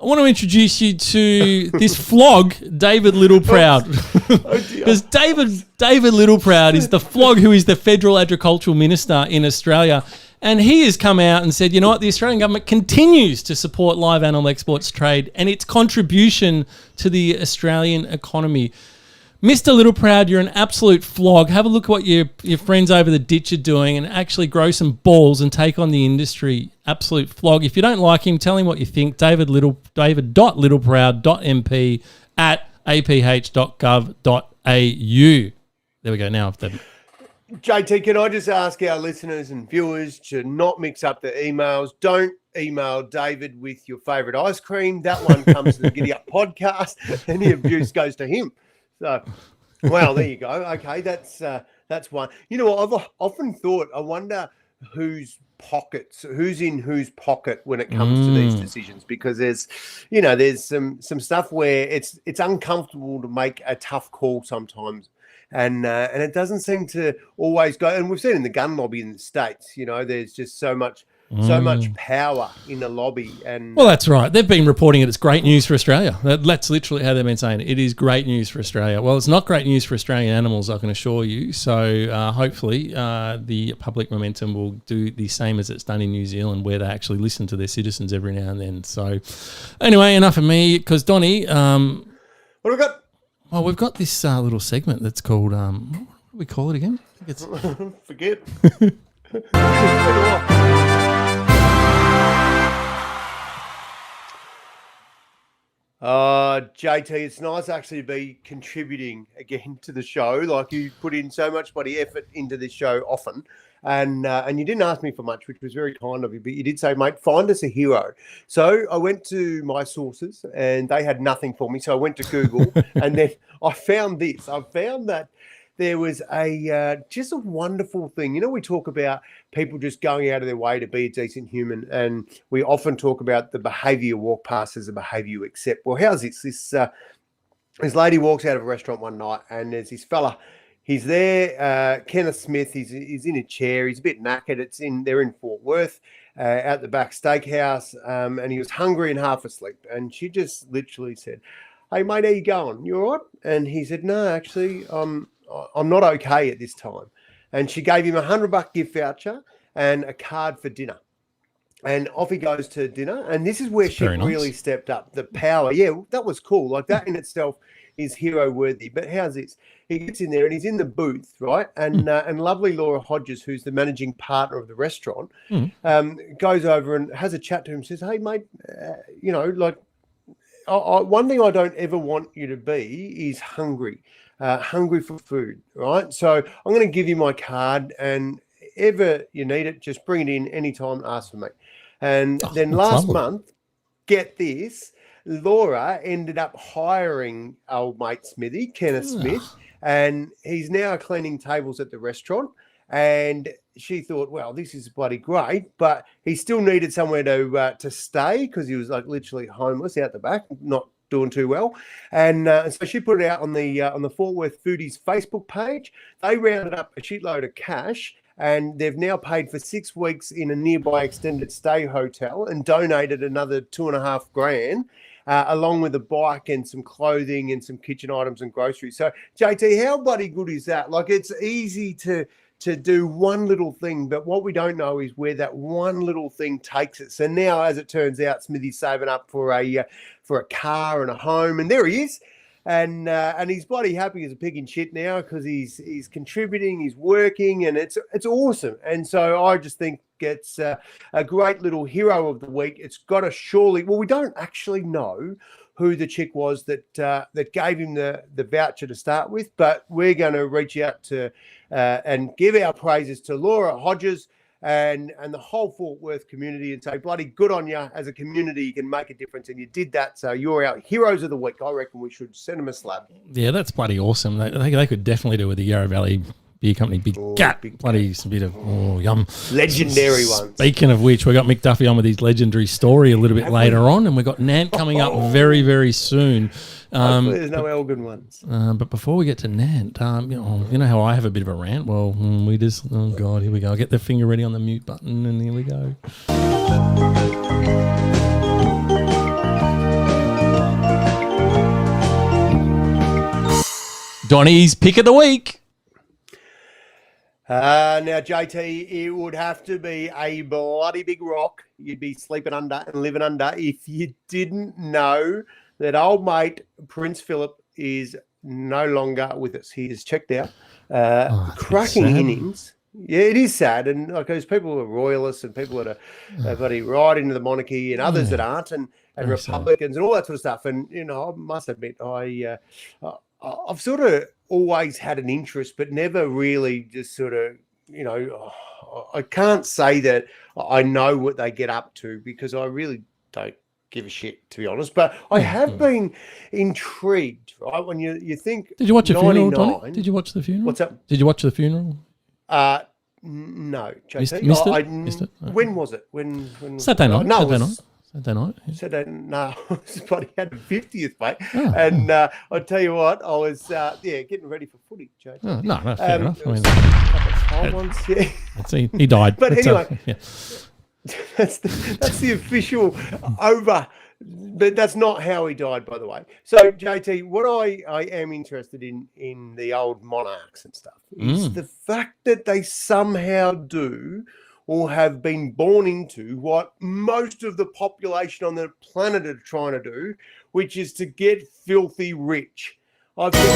I want to introduce you to this flog, David Littleproud. Because David Littleproud is the flog who is the Federal Agricultural Minister in Australia. And he has come out and said, you know what, the Australian government continues to support live animal exports trade and its contribution to the Australian economy. Mr. Littleproud, you're an absolute flog. Have a look at what your friends over the ditch are doing and actually grow some balls and take on the industry. Absolute flog. If you don't like him, tell him what you think. David.littleproud.mp at aph.gov.au. There we go. Now, JT, can I just ask our listeners and viewers to not mix up the emails? Don't email David with your favourite ice cream. That one comes to the Giddy Up podcast. Any abuse goes to him. So, well, there you go. Okay, that's one. You know, I've often thought, I wonder who's in whose pocket when it comes to these decisions, because there's some stuff where it's uncomfortable to make a tough call sometimes, and it doesn't seem to always go. And we've seen in the gun lobby in the States, there's just so much power in the lobby. And well, that's right. They've been reporting it. It's great news for Australia. That's literally how they've been saying it. It is great news for Australia. Well, it's not great news for Australian animals, I can assure you. So hopefully the public momentum will do the same as it's done in New Zealand, where they actually listen to their citizens every now and then. So anyway, enough of me, because Donnie, what have we got? Well, we've got this little segment that's called, what do we call it again? I think it's Forget. JT, it's nice actually to be contributing again to the show. Like, you put in so much bloody effort into this show often, and you didn't ask me for much, which was very kind of you. But you did say, mate, find us a hero. So I went to my sources, and they had nothing for me. So I went to Google, and then I found this. I found that there was just a wonderful thing. We talk about people just going out of their way to be a decent human, and we often talk about the behaviour you walk past as a behaviour you accept. Well, how's this? This lady walks out of a restaurant one night, and there's this fella. He's there, Kenneth Smith. He's in a chair. He's a bit knackered. They're in Fort Worth, at the back steakhouse, and he was hungry and half asleep. And she just literally said, "Hey, mate, how you going? You all right?" And he said, "No, actually, I'm not okay at this time." And she gave him $100 gift voucher and a card for dinner. And off he goes to dinner. And this is where she really stepped up. The power. Yeah, that was cool. Like, that in itself is hero worthy. But how's this? He gets in there and he's in the booth, right? And lovely Laura Hodges, who's the managing partner of the restaurant, goes over and has a chat to him, says, "Hey, mate, one thing I don't ever want you to be is hungry for food, right? So I'm going to give you my card, and ever you need it, just bring it in anytime, ask for me." And then last month, get this, Laura ended up hiring old mate Smithy, Kenneth Smith, and he's now cleaning tables at the restaurant. And she thought, well, this is bloody great, but he still needed somewhere to stay, because he was like literally homeless out the back, not doing too well. And so she put it out on the Fort Worth Foodies Facebook page. They rounded up a shitload of cash, and they've now paid for 6 weeks in a nearby extended stay hotel and donated another $2,500, along with a bike and some clothing and some kitchen items and groceries. So, JT, how bloody good is that? Like, it's easy to do one little thing, but what we don't know is where that one little thing takes us. And now, as it turns out, Smithy's saving up for a car and a home, and there he is. And he's bloody happy as a pig in shit now, because he's contributing, he's working, and it's awesome. And so I just think it's a great little hero of the week. It's got to surely, well, we don't actually know who the chick was that gave him the voucher to start with, but we're going to reach out to and give our praises to Laura Hodges and the whole Fort Worth community, and say, bloody good on you. As a community, you can make a difference, and you did that. So you're our heroes of the week. I reckon we should send them a slab. Yeah, that's bloody awesome. They could definitely do with the Yarra Valley Beer Company Big Cat. Bloody some bit of yum. Legendary ones. Speaking of which, we got Mick Duffy on with his legendary story a little bit later on, and we got Nant coming up very, very soon. There's no Elgin ones. But before we get to Nant, you know how I have a bit of a rant? Well, we just, oh God, here we go. I'll get the finger ready on the mute button, and here we go. Donnie's pick of the week. Now, JT, it would have to be a bloody big rock you'd be sleeping under and living under if you didn't know that old mate Prince Philip is no longer with us. He is checked out. Cracking innings. Yeah, it is sad. And like, there's people who are royalists and people that are bloody right into the monarchy, and others that aren't, and Republicans and all that sort of stuff. And, I must admit, I've sort of always had an interest, but never really just sort of, I can't say that I know what they get up to, because I really don't give a shit, to be honest. But I have been intrigued, right? When you think, did you watch a funeral, Donnie? 99 Did you watch the funeral? What's up? Did you watch the funeral? No, JT. Missed it? When was it? When Saturday night. No, Saturday it night. was Saturday night. Yeah. Saturday. No, it's bloody had the 50th, mate. Oh. And I tell you what, I was getting ready for footy, JT. Oh, no, fair enough. I mean, yeah. he died. But anyway, yeah. that's the official over. But that's not how he died, by the way. So, JT, what I am interested in the old monarchs and stuff is the fact that they somehow do or have been born into what most of the population on the planet are trying to do, which is to get filthy rich. I think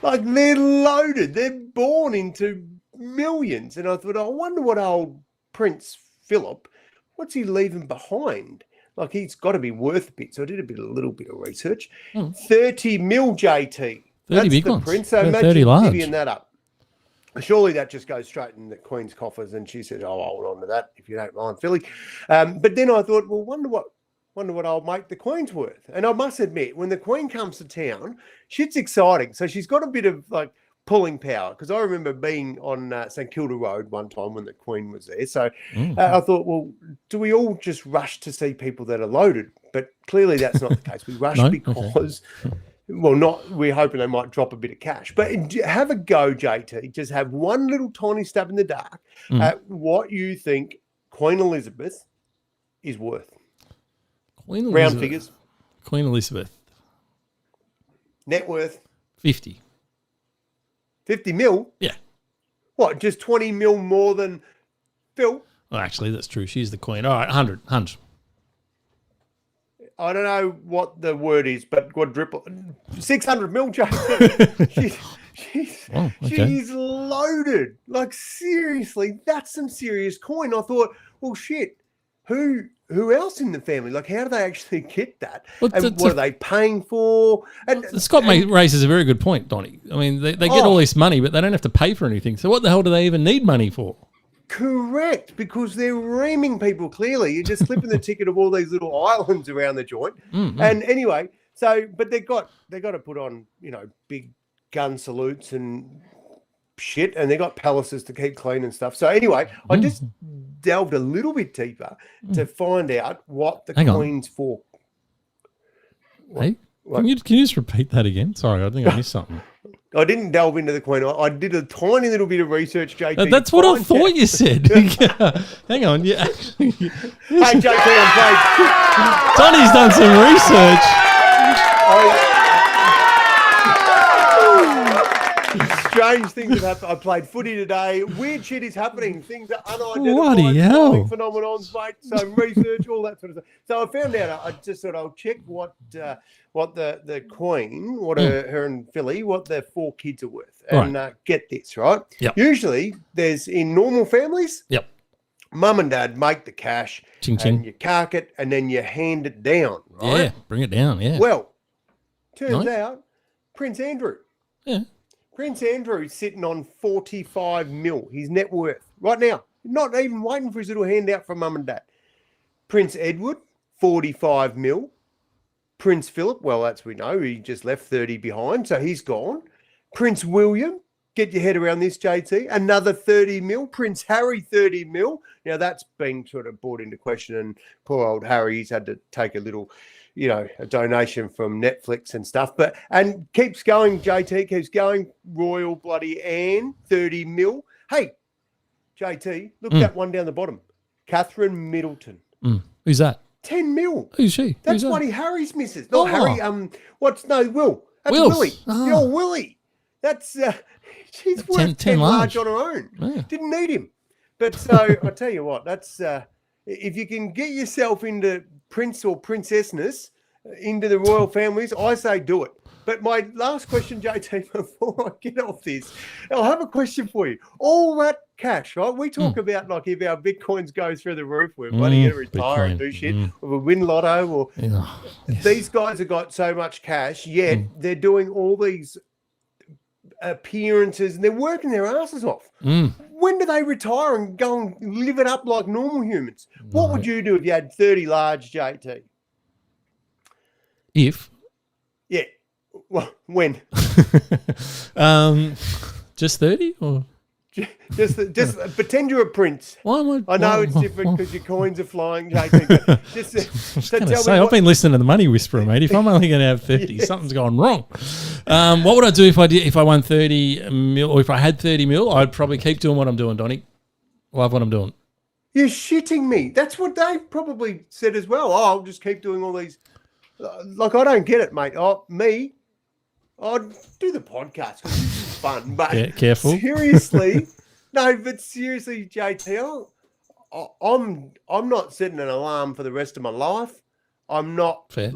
like they're loaded. They're born into millions. And I thought, I wonder what old Prince Philip, what's he leaving behind? Like, he's got to be worth a bit. So I did a little bit of research. 30 mil, JT. 30 That's big the ones. Prince. So Yeah, imagine 30 large. divvying that up. Surely that just goes straight in the Queen's coffers. And she said, "Oh, hold on to that if you don't mind, Philly." But then I thought, well, wonder what I'll make the Queen's worth. And I must admit, when the Queen comes to town, shit's exciting. So she's got a bit of like pulling power, because I remember being on St Kilda Road one time when the Queen was there. So I thought, well, do we all just rush to see people that are loaded? But clearly that's not the case. We rush because, well, we're hoping they might drop a bit of cash. But have a go, JT. Just have one little tiny stab in the dark at what you think Queen Elizabeth is worth. Queen Elizabeth. Round figures. Queen Elizabeth. Net worth. 50. 50 mil? Yeah. What, just 20 mil more than Phil? Well, actually, that's true. She's the Queen. All right, 100. I don't know what the word is, but quadruple. 600 mil, JT. She's loaded. Like, seriously, that's some serious coin. I thought, well, shit, who else in the family? Like, how do they actually get that? Well, and what are they paying for? And Scott raises a very good point, Donnie. I mean, they get all this money, but they don't have to pay for anything. So what the hell do they even need money for? Correct, because they're reaming people, clearly. You're just clipping the ticket of all these little islands around the joint. And anyway, so, but they got to put on, big gun salutes and shit, and they got palaces to keep clean and stuff. So anyway, I just delved a little bit deeper to find out what the Queen's for. Hey, can you just repeat that again? Sorry, I think I missed something. I didn't delve into the Queen. I did a tiny little bit of research, JT. That's what I thought you said. Hang on, you actually. Hey, JT, I'm playing. Donnie's done some research. Strange things have happened. I played footy today. Weird shit is happening. Things are Bloody unidentified hell. phenomenons, mate. So research, all that sort of stuff. So I found out. I just thought I'll check what the Queen, her and Philly, what their 4 kids are worth, and get this right. Yep. Usually, there's in normal families. Yep. Mum and dad make the cash, Ching, ching. and you cark it, and then you hand it down. Right? Yeah, bring it down. Yeah. Well, turns out Prince Andrew. Yeah. Prince Andrew's sitting on 45 mil, his net worth, right now. Not even waiting for his little handout from mum and dad. Prince Edward, 45 mil. Prince Philip, well, that's we know, he just left 30 behind, so he's gone. Prince William, get your head around this, JT, another 30 mil. Prince Harry, 30 mil. Now, that's been sort of brought into question, and poor old Harry, he's had to take a little, a donation from Netflix and stuff. And keeps going, JT, keeps going. Royal bloody Anne, 30 mil. Hey, JT, look that one down the bottom. Catherine Middleton. Who's that? 10 mil. Who's she? That's Who's bloody Harry's missus. Not Harry, Will. That's Wills. Willie. Oh. Willie. That's, she's worth 10 large on her own. Yeah. Didn't need him. But so, I tell you what, that's, if you can get yourself into prince or princessness, into the royal families, I say do it. But my last question, JT, before I get off this, I'll have a question for you. All that cash, right? We talk about like if our Bitcoins go through the roof, we're bloody going to retire and do shit, or we win lotto, or these guys have got so much cash, yet they're doing all these appearances and they're working their asses off. when do they retire and go and live it up like normal humans? What would you do if you had 30 large, JT? If? Yeah. Well, when? Just 30 or? Just pretend you're a prince. Why would, I know it's different because your coins are flying, JT. But just tell me I've been listening to the Money Whisperer, mate. If I'm only going to have 50, something's gone wrong. What would I do if I won 30 mil, or if I had 30 mil? I'd probably keep doing what I'm doing, Donnie. Love what I'm doing. You're shitting me. That's what they probably said as well. Oh, I'll just keep doing all these. Like, I don't get it, mate. I'd do the podcast because this is fun. But yeah, careful. Seriously, seriously, JT, I'm not setting an alarm for the rest of my life. I'm not. Fair.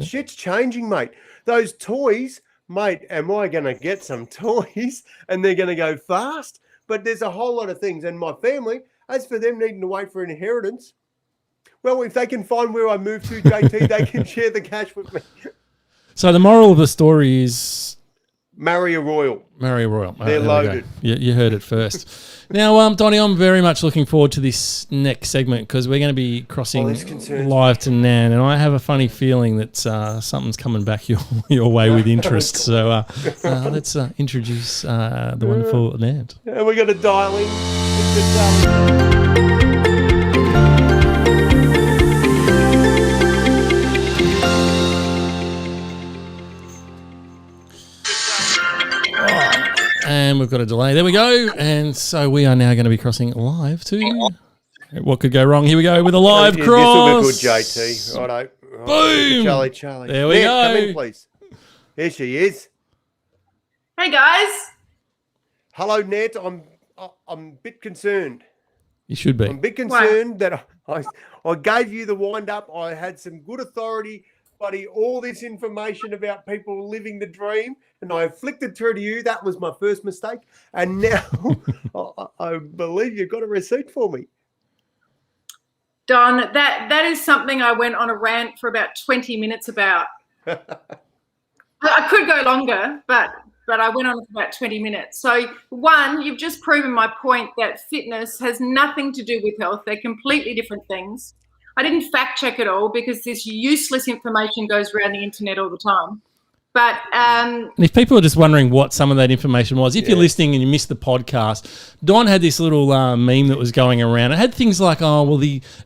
Shit's changing, mate. Those toys, mate, am I going to get some toys and they're going to go fast? But there's a whole lot of things. And my family, as for them needing to wait for an inheritance, well, if they can find where I move to, JT, they can share the cash with me. So the moral of the story is... Marry a royal. Marry a royal. They're loaded. You heard it first. Now, Donnie, I'm very much looking forward to this next segment because we're going to be crossing live to Nan, and I have a funny feeling that something's coming back your way with interest. So let's introduce the wonderful Nan. And we're going to dial in. And we've got a delay. There we go. And so we are now going to be crossing live to... What could go wrong? Here we go with a live cross. This will be good, JT. Righto. Boom. Charlie. There we go. Come in, please. Here she is. Hey, guys. Hello, Ned. I'm a bit concerned. You should be. I'm a bit concerned that I gave you the wind-up. I had some good authority, buddy, all this information about people living the dream, and I flicked it through to you. That was my first mistake. And now I believe you've got a receipt for me. Don, that is something I went on a rant for about 20 minutes about. I could go longer, but I went on for about 20 minutes. So, one, you've just proven my point that fitness has nothing to do with health. They're completely different things. I didn't fact check it all because this useless information goes around the internet all the time. But and if people are just wondering what some of that information was, if you're listening and you missed the podcast, Don had this little meme that was going around. It had things like,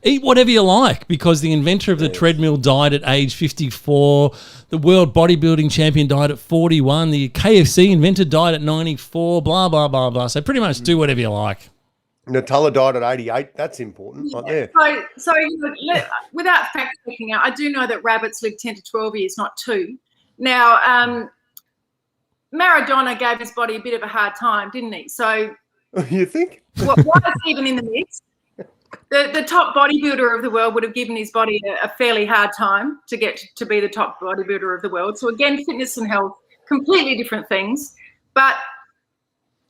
eat whatever you like because the inventor of the treadmill died at age 54. The world bodybuilding champion died at 41. The KFC inventor died at 94, blah, blah, blah, blah. So pretty much do whatever you like. Nutella died at 88. That's important. Right there. So without fact checking out, I do know that rabbits live 10 to 12 years, not 2. Now, Maradona gave his body a bit of a hard time, didn't he? So you think? Why is he even in the mix? The top bodybuilder of the world would have given his body a fairly hard time to get to be the top bodybuilder of the world. So again, fitness and health, completely different things. But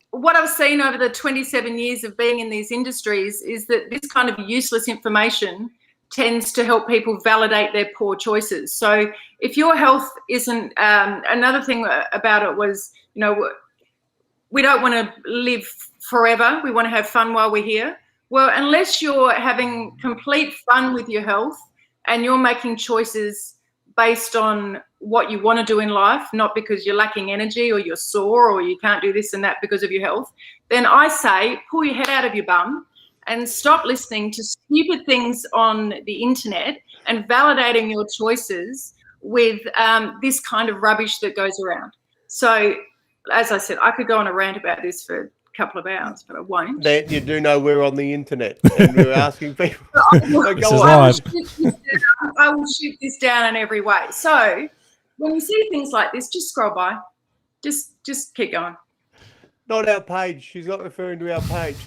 what I've seen over the 27 years of being in these industries is that this kind of useless information tends to help people validate their poor choices. So if your health isn't, another thing about it was, we don't want to live forever. We want to have fun while we're here. Well, unless you're having complete fun with your health and you're making choices based on what you want to do in life, not because you're lacking energy or you're sore or you can't do this and that because of your health, then I say pull your head out of your bum and stop listening to stupid things on the internet and validating your choices with this kind of rubbish that goes around. So, as I said, I could go on a rant about this for a couple of hours, but I won't. That you do know we're on the internet and we're asking people. I will shoot this down in every way. So, when you see things like this, just scroll by. Just keep going. Not our page. She's not referring to our page.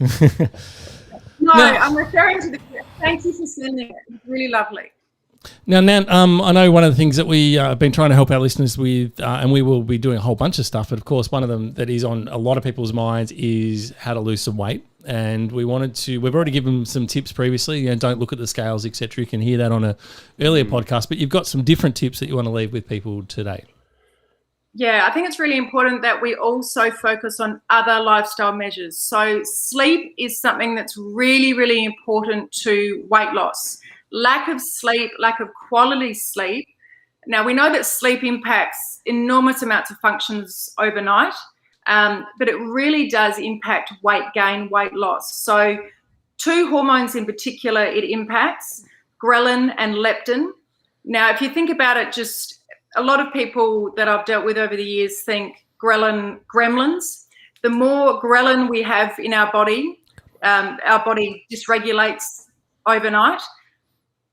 No, I'm referring to the. Thank you for sending it. It's really lovely. Now, Nan, I know one of the things that we have been trying to help our listeners with, and we will be doing a whole bunch of stuff, but of course, one of them that is on a lot of people's minds is how to lose some weight. And we've already given some tips previously, don't look at the scales, etc. You can hear that on an earlier podcast, but you've got some different tips that you want to leave with people today. Yeah, I think it's really important that we also focus on other lifestyle measures. So sleep is something that's really, really important to weight loss. Lack of sleep, lack of quality sleep. Now, we know that sleep impacts enormous amounts of functions overnight, but it really does impact weight gain, weight loss. So 2 hormones in particular it impacts, ghrelin and leptin. Now, if you think about it, just a lot of people that I've dealt with over the years think ghrelin gremlins. The more ghrelin we have in our body dysregulates overnight.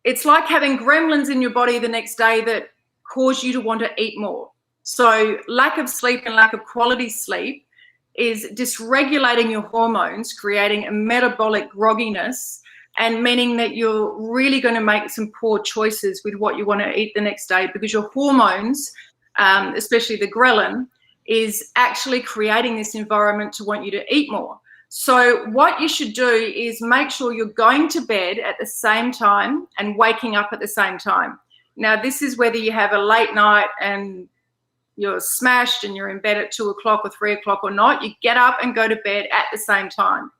It's like having gremlins in your body the next day that cause you to want to eat more. So lack of sleep and lack of quality sleep is dysregulating your hormones, creating a metabolic grogginess, and meaning that you're really going to make some poor choices with what you want to eat the next day, because your hormones, especially the ghrelin, is actually creating this environment to want you to eat more. So what you should do is make sure you're going to bed at the same time and waking up at the same time. Now, this is whether you have a late night and you're smashed and you're in bed at 2 o'clock or 3 o'clock or not, you get up and go to bed at the same time.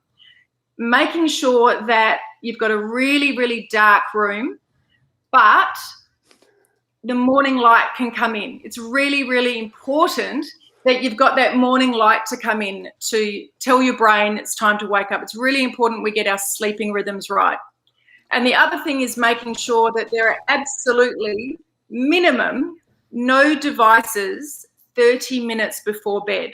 Making sure that you've got a really, really dark room, but the morning light can come in. It's really, really important that you've got that morning light to come in to tell your brain it's time to wake up. It's really important we get our sleeping rhythms right. And the other thing is making sure that there are absolutely minimum no devices 30 minutes before bed.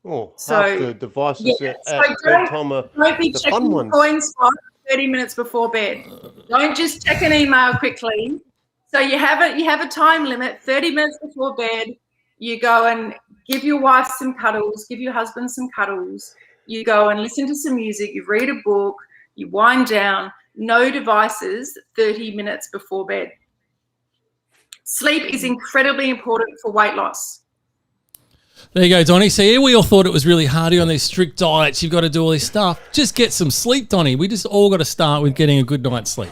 Oh, so half the devices yeah, at so bedtime are don't be the checking fun ones. coin spot 30 minutes before bed. Don't just check an email quickly. So you have a time limit, 30 minutes before bed. You go and give your wife some cuddles, give your husband some cuddles. You go and listen to some music, you read a book, you wind down. No devices 30 minutes before bed. Sleep is incredibly important for weight loss. There you go, Donnie. So here we all thought it was really hard on these strict diets. You've got to do all this stuff. Just get some sleep, Donnie. We just all got to start with getting a good night's sleep.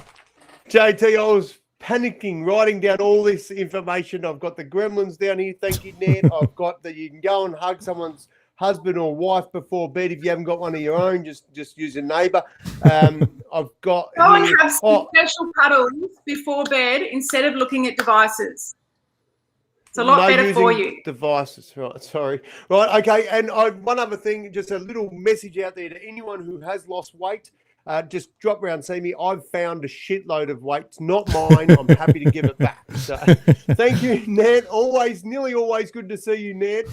JT, I was panicking, writing down all this information. I've got the gremlins down here. Thank you, Ned. I've got that you can go and hug someone's husband or wife before bed. If you haven't got one of your own, just use a neighbour. I've got go and have some special cuddles before bed instead of looking at devices. It's a lot better for you. Devices, right? Sorry. Right, okay. And one other thing, just a little message out there to anyone who has lost weight. Just drop around, see me. I've found a shitload of weight. It's not mine. I'm happy to give it back. So, thank you, Ned. Nearly always good to see you, Ned.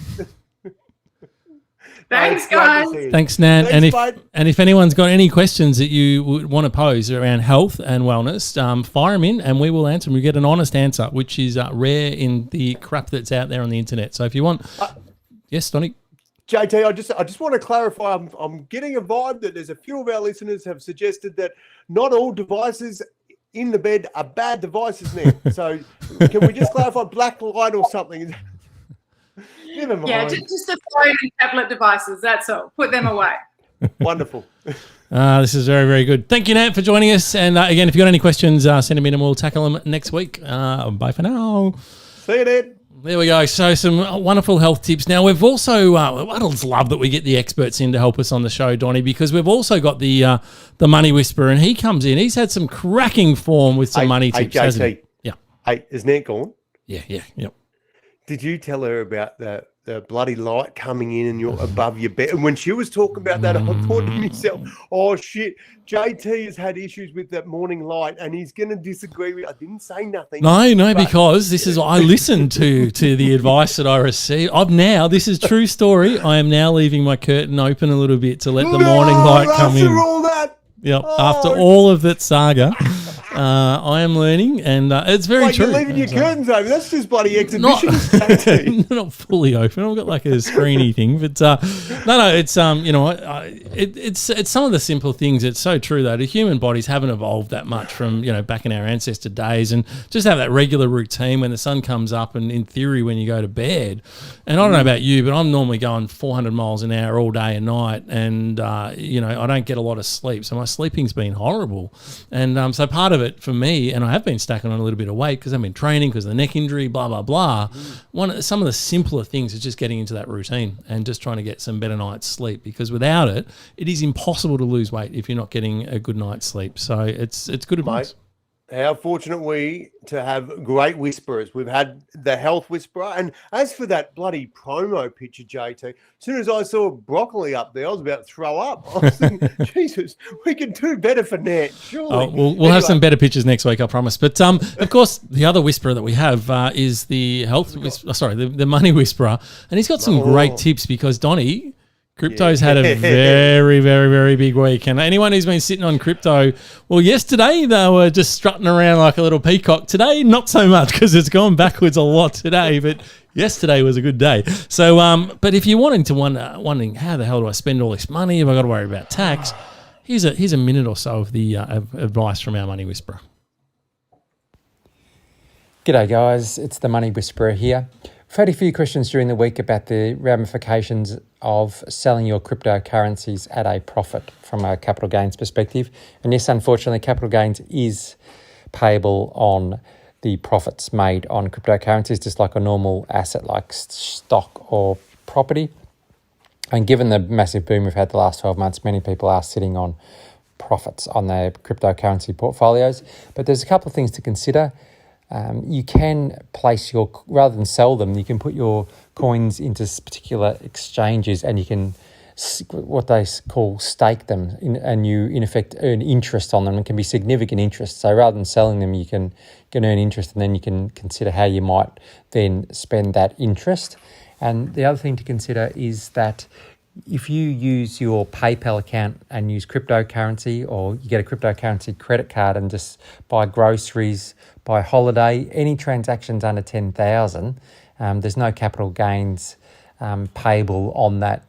Thanks, guys. Thanks, Nan. Thanks, and if anyone's got any questions that you would want to pose around health and wellness, fire them in and we will answer them. We get an honest answer, which is rare in the crap that's out there on the internet. So if you want, yes, Donnie. JT, I just want to clarify. I'm getting a vibe that there's a few of our listeners have suggested that not all devices in the bed are bad devices now. So can we just clarify black light or something? Never mind. Yeah, just the phone and tablet devices. That's all. Put them away. Wonderful. This is very, very good. Thank you, Nat, for joining us. And again, if you've got any questions, send them in and we'll tackle them next week. Bye for now. See you, Ned. There we go. So some wonderful health tips. Now, we've also, I just love that we get the experts in to help us on the show, Donnie, because we've also got the Money Whisperer, and he comes in. He's had some cracking form with some money tips, hasn't he? Yeah. Hey, is Ned gone? Yeah. Did you tell her about the bloody light coming in and you're above your bed? And when she was talking about that, I thought to myself, oh, shit, JT has had issues with that morning light and he's going to disagree with I didn't say nothing. No, because this is, I listened to the advice that I received. This is true story. I am now leaving my curtain open a little bit to let the morning light come in. All that. Yep. After all of that saga, I am learning, and it's very true. You're leaving your curtains open. That's just bloody exhibition. Not fully open. I've got like a screeny thing, but no. It's it's some of the simple things. It's so true though. The human bodies haven't evolved that much from back in our ancestor days, and just have that regular routine when the sun comes up, and in theory when you go to bed. And I don't know about you, but I'm normally going 400 miles an hour all day and night, and I don't get a lot of sleep, so my sleeping's been horrible. And so part of of it for me, and I have been stacking on a little bit of weight because I've been training because of the neck injury, blah, blah, blah. Some of the simpler things is just getting into that routine and just trying to get some better night's sleep, because without it, it is impossible to lose weight if you're not getting a good night's sleep. So it's good advice. Mate, how fortunate we to have great whisperers. We've had the health whisperer. And as for that bloody promo picture, JT, as soon as I saw broccoli up there, I was about to throw up. I was thinking, Jesus, we can do better for Nat, surely. Oh, we'll have some better pictures next week, I promise. But of course, the other whisperer that we have is the the money whisperer, and he's got some great tips because Donnie. Crypto's had a very, very, very big week. And anyone who's been sitting on crypto, well, yesterday they were just strutting around like a little peacock. Today, not so much because it's gone backwards a lot today. But yesterday was a good day. So, but if you're wondering how the hell do I spend all this money? Have I got to worry about tax? Here's a minute or so of the advice from our money whisperer. G'day guys, it's the Money Whisperer here. We've had a few questions during the week about the ramifications of selling your cryptocurrencies at a profit from a capital gains perspective. And yes, unfortunately, capital gains is payable on the profits made on cryptocurrencies, just like a normal asset like stock or property. And given the massive boom we've had the last 12 months, many people are sitting on profits on their cryptocurrency portfolios. But there's a couple of things to consider. You can place rather than sell them, you can put your coins into particular exchanges and you can, what they call stake them, and you in effect earn interest on them. It can be significant interest. So rather than selling them, you can earn interest, and then you can consider how you might then spend that interest. And the other thing to consider is that if you use your PayPal account and use cryptocurrency, or you get a cryptocurrency credit card and just buy groceries, buy holiday, any transactions under 10,000, there's no capital gains payable on that.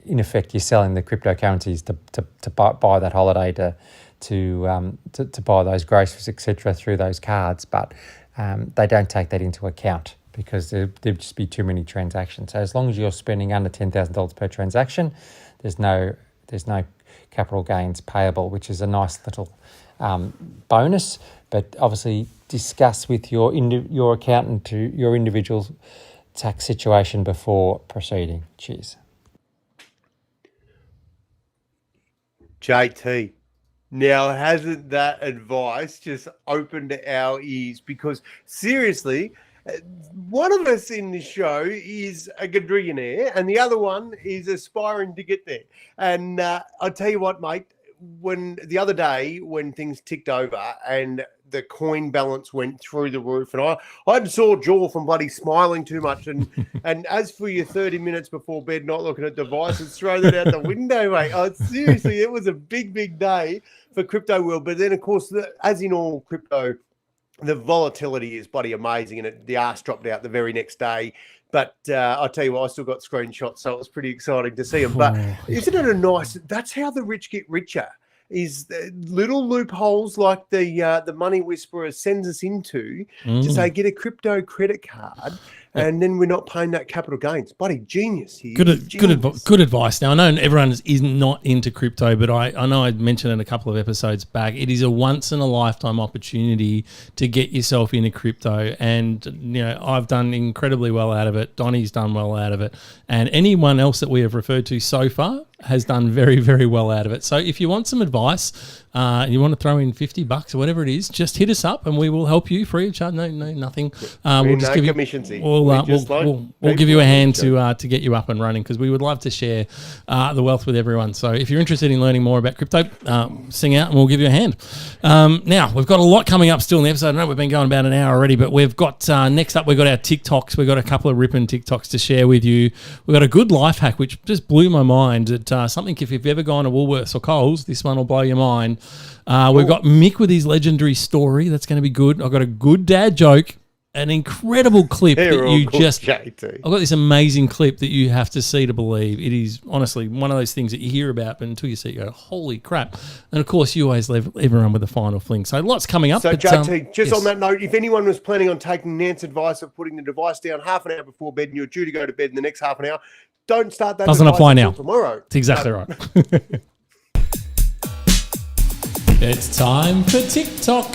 In effect, you're selling the cryptocurrencies to buy that holiday, to buy those groceries, etc., through those cards, but they don't take that into account, because there'd just be too many transactions. So as long as you're spending under $10,000 per transaction, there's no capital gains payable, which is a nice little bonus. But obviously discuss with your accountant to your individual tax situation before proceeding. Cheers. JT. Now, hasn't that advice just opened our ears? Because seriously, one of us in the show is a quadrillionaire and the other one is aspiring to get there. And I'll tell you what, mate, when the other day when things ticked over and the coin balance went through the roof, and I had sore jaw from bloody smiling too much. And as for your 30 minutes before bed, not looking at devices, throw that out the window, mate. Oh, seriously, it was a big, big day for crypto world. But then, of course, as in all crypto, the volatility is bloody amazing, and the arse dropped out the very next day. But I'll tell you what, I still got screenshots, so it was pretty exciting to see them. But isn't it a nice? That's how the rich get richer. Is little loopholes like the money whisperer sends us into to say get a crypto credit card, and then we're not paying that capital gains. Bloody genius here. Good advice. Now, I know everyone is not into crypto, but I know I mentioned in a couple of episodes back, it is a once-in-a-lifetime opportunity to get yourself into crypto. And, you know, I've done incredibly well out of it. Donnie's done well out of it. And anyone else that we have referred to so far has done very, very well out of it. So if you want some advice and you want to throw in $50 or whatever it is, just hit us up and we will help you free of charge. No, nothing. We'll just give you commissions. We'll give you a hand to get you up and running, because we would love to share the wealth with everyone. So if you're interested in learning more about crypto, sing out and we'll give you a hand. Now, we've got a lot coming up still in the episode. I know we've been going about an hour already, but we've got next up, we've got our TikToks. We've got a couple of ripping TikToks to share with you. We've got a good life hack, which just blew my mind. Something, if you've ever gone to Woolworths or Coles, this one will blow your mind. We've got Mick with his legendary story. That's going to be good. I've got a good dad joke, an incredible clip I've got this amazing clip that you have to see to believe. It is honestly one of those things that you hear about, but until you see it, you go, holy crap. And of course, you always leave everyone with the final fling. So lots coming up. So JT, on that note, if anyone was planning on taking Nan's advice of putting the device down half an hour before bed and you're due to go to bed in the next half an hour, don't start that. Doesn't apply now. Tomorrow. That's exactly right. It's time for TikTok.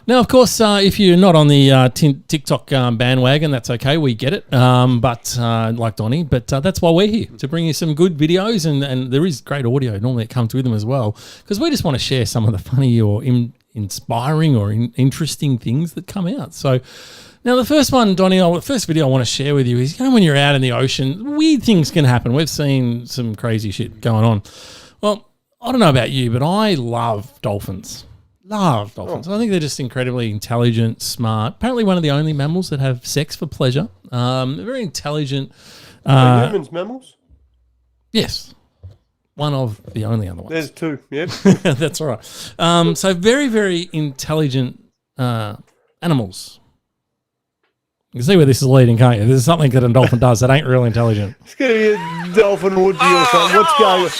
Now, of course, if you're not on the TikTok bandwagon, that's okay. We get it. But like Donnie, but that's why we're here, to bring you some good videos. And there is great audio. Normally it comes with them as well, because we just want to share some of the funny or inspiring or interesting things that come out. So now the first one, Donnie, the first video I want to share with you is, when you're out in the ocean, weird things can happen. We've seen some crazy shit going on. Well, I don't know about you, but I love dolphins. Love dolphins. I think they're just incredibly intelligent, smart. Apparently one of the only mammals that have sex for pleasure. They're very intelligent. Are humans mammals? Yes. One of the only other ones. There's two, yep. That's all right. So very, very intelligent animals. You can see where this is leading, can't you? This is something that a dolphin does that ain't real intelligent. It's going to be a dolphin orgy or something. What's going on?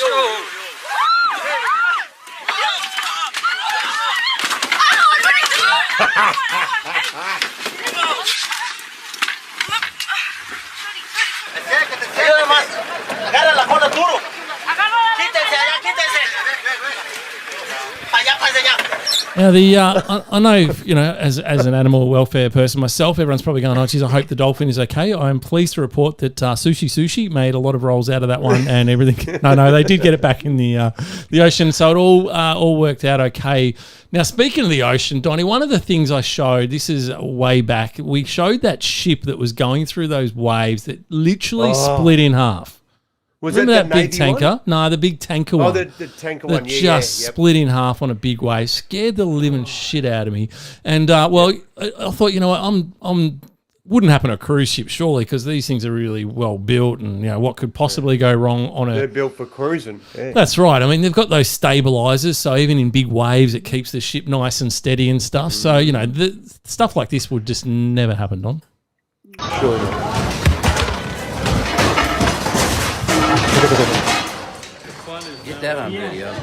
Now, I know, as an animal welfare person myself, everyone's probably going, oh, geez, I hope the dolphin is okay. I am pleased to report that Sushi made a lot of rolls out of that one and everything. No, they did get it back in the ocean, so it all worked out okay. Now, speaking of the ocean, Donnie, one of the things I showed, this is way back, we showed that ship that was going through those waves that literally split in half. Was Remember that big Navy tanker? one? No, the big tanker one. Oh, the tanker one, that just split in half on a big wave. Scared the living shit out of me. And, I thought, what, wouldn't happen on a cruise ship, surely, because these things are really well built and, what could possibly go wrong on a... They're built for cruising. Yeah. That's right. I mean, they've got those stabilizers, so even in big waves, it keeps the ship nice and steady and stuff. So, stuff like this would just never happen, Don. Sure not. Get that on video.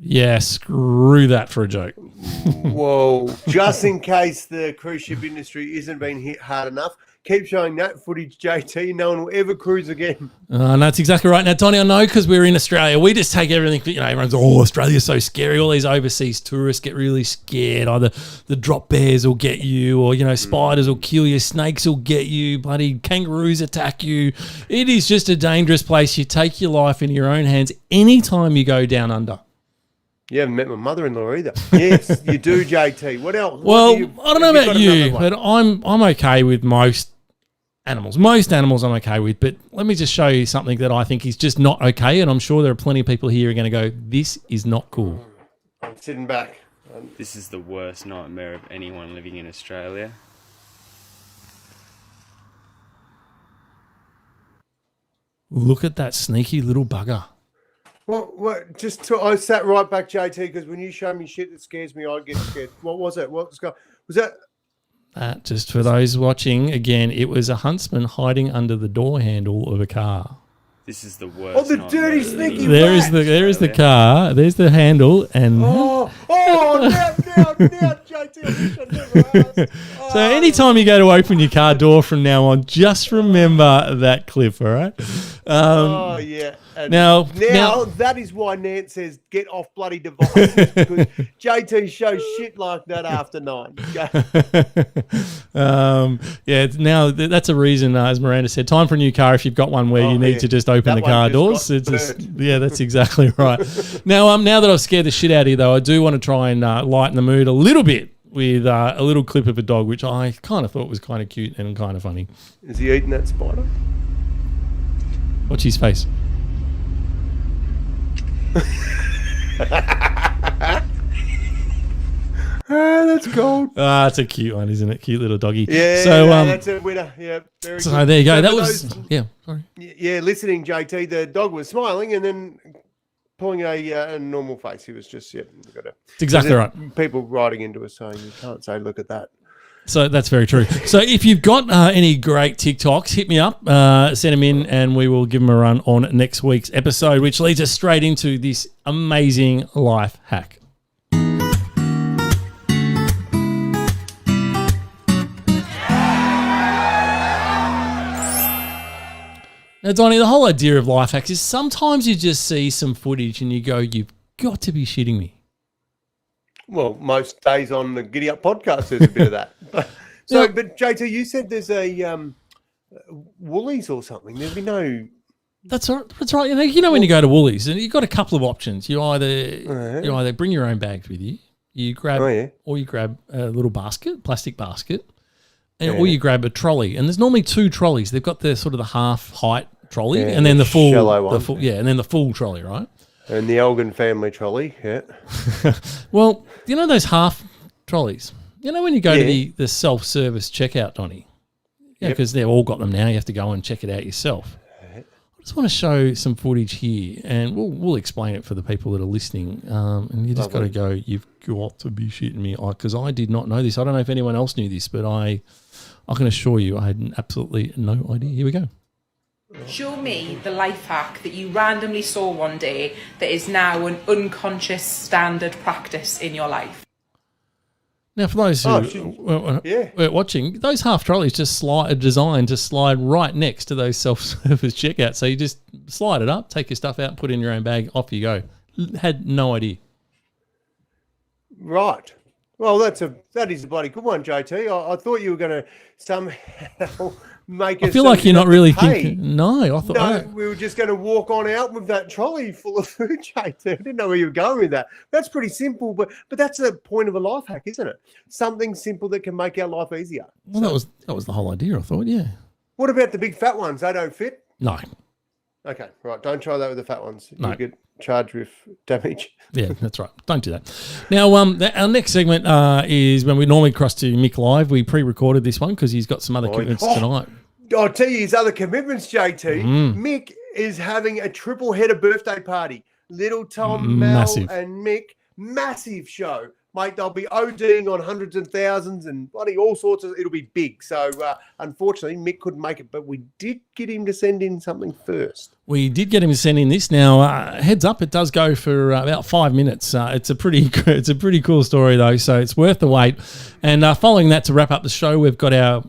Yeah, screw that for a joke. Whoa. Just in case the cruise ship industry isn't being hit hard enough, keep showing that footage, JT. No one will ever cruise again. No, that's exactly right. Now, Donnie, I know because we're in Australia, we just take everything, everyone's, Australia's so scary. All these overseas tourists get really scared. Either the drop bears will get you or, spiders will kill you, snakes will get you, bloody kangaroos attack you. It is just a dangerous place. You take your life in your own hands anytime you go down under. You haven't met my mother-in-law either. Yes, you do, JT. What else? Well, I don't know about you, but I'm okay with most animals. Most animals I'm okay with, but let me just show you something that I think is just not okay, and I'm sure there are plenty of people here who are going to go, this is not cool. I'm sitting back. This is the worst nightmare of anyone living in Australia. Look at that sneaky little bugger. What? I sat right back, JT, because when you show me shit that scares me, I get scared. What was it? Was that? Just for those watching, again, it was a huntsman hiding under the door handle of a car. This is the worst. Oh, the dirty, sneaky There is the car. There's the handle, and now, JT, I wish I'd never asked. So anytime you go to open your car door from now on, just remember that clip, all right? Yeah. And now that is why Nance says get off bloody devices, because JT shows shit like that after 9. Now that's a reason, as Miranda said, time for a new car if you've got one where you need to just open the car doors. That's exactly right. Now that I've scared the shit out of you, though, I do want to try and lighten the mood a little bit with a little clip of a dog, which I kind of thought was kind of cute and kind of funny. Is he eating that spider? Watch his face. That's gold. It's a cute one, isn't it? Cute little doggy. Yeah, so, that's a winner. Yeah, very good. So there you go. That was sorry. Yeah, listening, JT, the dog was smiling and then pulling a normal face. He was just It's exactly right. People writing into us saying you can't say, look at that. So that's very true. So if you've got any great TikToks, hit me up, send them in, and we will give them a run on next week's episode, which leads us straight into this amazing life hack. Now, Donnie, the whole idea of life hacks is sometimes you just see some footage and you go, you've got to be shitting me. Well, most days on the Giddy Up podcast, there's a bit of that. So, but JT, you said there's a Woolies or something. There'd be no... That's right. That's right. You know when you go to Woolies, and you've got a couple of options. You either bring your own bags with you, you grab, or you grab a little plastic basket, or you grab a trolley. And there's normally two trolleys. They've got the sort of the half height trolley, and then the full, and then the full trolley, right? And the Elgin family trolley, yeah. Well, you know those half trolleys. You know when you go to the self-service checkout, Donnie. Yeah, because they've all got them now. You have to go and check it out yourself. I just want to show some footage here, and we'll explain it for the people that are listening. And you just got to go, you've got to be shitting me, because I did not know this. I don't know if anyone else knew this, but I can assure you I had absolutely no idea. Here we go. Show me the life hack that you randomly saw one day that is now an unconscious standard practice in your life. Now, for those who are watching, those half trolleys are designed to slide right next to those self-service checkouts. So you just slide it up, take your stuff out, put it in your own bag, off you go. Had no idea. Right. Well, that is a bloody good one, JT. I thought you were going to somehow make it. I feel like you're not really thinking. No, I thought we were just going to walk on out with that trolley full of food, JT. I didn't know where you were going with that. That's pretty simple, but that's the point of a life hack, isn't it? Something simple that can make our life easier. Well, that was the whole idea, I thought. Yeah. What about the big fat ones? They don't fit? No. Okay, right. Don't try that with the fat ones. No. You get charged with damage. Yeah, that's right. Don't do that. Now, our next segment is when we normally cross to Mick Live. We pre-recorded this one because he's got some other commitments tonight. I'll tell you his other commitments, JT. Mick is having a triple-header birthday party. Little Tom, Mel, and Mick. Massive show. Mate, they'll be ODing on hundreds and thousands and bloody all sorts of... It'll be big. So, unfortunately, Mick couldn't make it, but we did get him to send in something first. We did get him to send in this. Now, heads up, it does go for about 5 minutes. It's a pretty cool story, though, so it's worth the wait. And following that, to wrap up the show, we've got our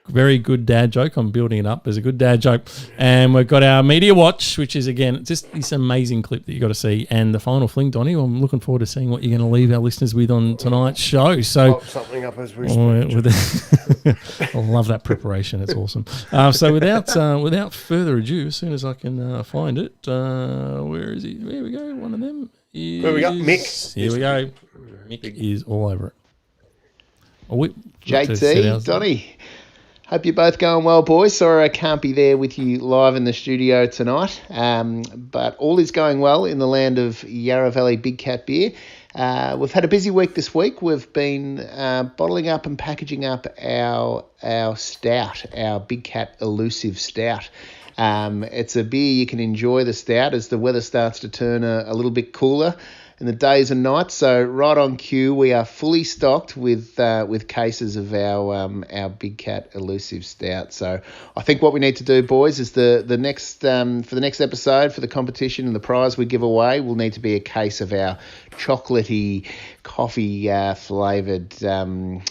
very good dad joke. I'm building it up as a good dad joke. And we've got our media watch, which is, again, just this amazing clip that you got to see. And the final fling, Donnie, I'm looking forward to seeing what you're going to leave our listeners with on tonight's show. So, pop something up as we speak. I love that preparation. It's awesome. So without further ado, as soon as I can find it, where is he? There we go. One of them is... Where we got Mick. Here we go. Mick is all over it. JT, Donnie. Hope you're both going well, boys. Sorry I can't be there with you live in the studio tonight, but all is going well in the land of Yarra Valley Big Cat Beer. We've had a busy week this week. We've been bottling up and packaging up our stout, our Big Cat Elusive Stout. It's a beer you can enjoy, the stout, as the weather starts to turn a little bit cooler in the days and nights. So right on cue, we are fully stocked with cases of our Big Cat Elusive Stout. So I think what we need to do, boys, is the next for the next episode, for the competition and the prize we give away, will need to be a case of our chocolatey, coffee flavoured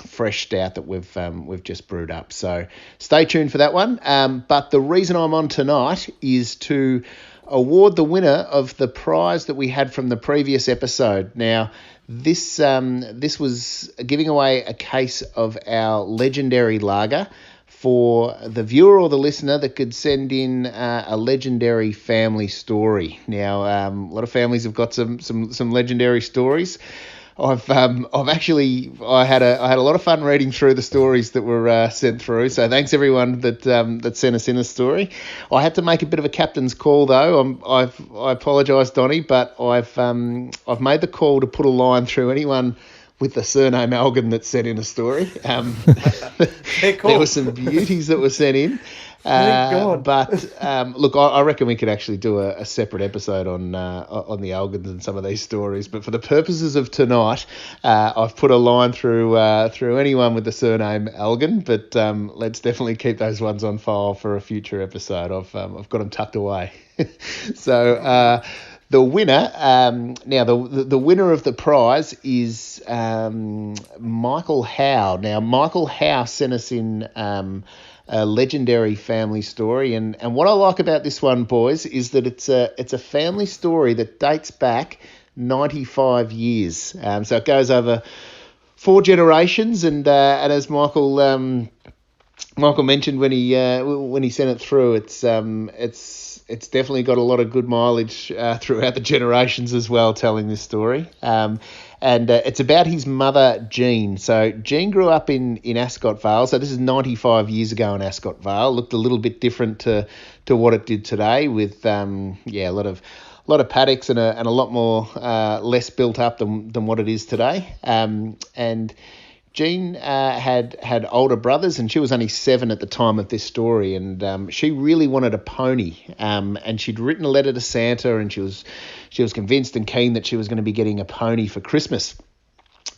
fresh stout that we've just brewed up. So stay tuned for that one. But the reason I'm on tonight is to award the winner of the prize that we had from the previous episode. Now, this was giving away a case of our legendary lager for the viewer or the listener that could send in a legendary family story. Now, a lot of families have got some legendary stories. I had a lot of fun reading through the stories that were sent through. So thanks everyone that sent us in a story. I had to make a bit of a captain's call though. I apologise, Donnie, but I've made the call to put a line through anyone with the surname Elgin that sent in a story. There were some beauties that were sent in. But look, I reckon we could actually do a separate episode on the Elgins and some of these stories. But for the purposes of tonight, I've put a line through anyone with the surname Elgin. But let's definitely keep those ones on file for a future episode. I've got them tucked away. So the winner now the winner of the prize is Michael Howe. Now Michael Howe sent us in a legendary family story. And what I like about this one, boys, is that it's a family story that dates back 95 years. So it goes over 4 generations, and as Michael mentioned when he sent it through, it's definitely got a lot of good mileage throughout the generations as well, telling this story. And it's about his mother, Jean. So Jean grew up in Ascot Vale. So this is 95 years ago in Ascot Vale. Looked a little bit different to what it did today, with a lot of paddocks and a lot more less built up than what it is today. And Jean had older brothers, and she was only 7 at the time of this story, and she really wanted a pony. And she'd written a letter to Santa, and she was convinced and keen that she was going to be getting a pony for Christmas.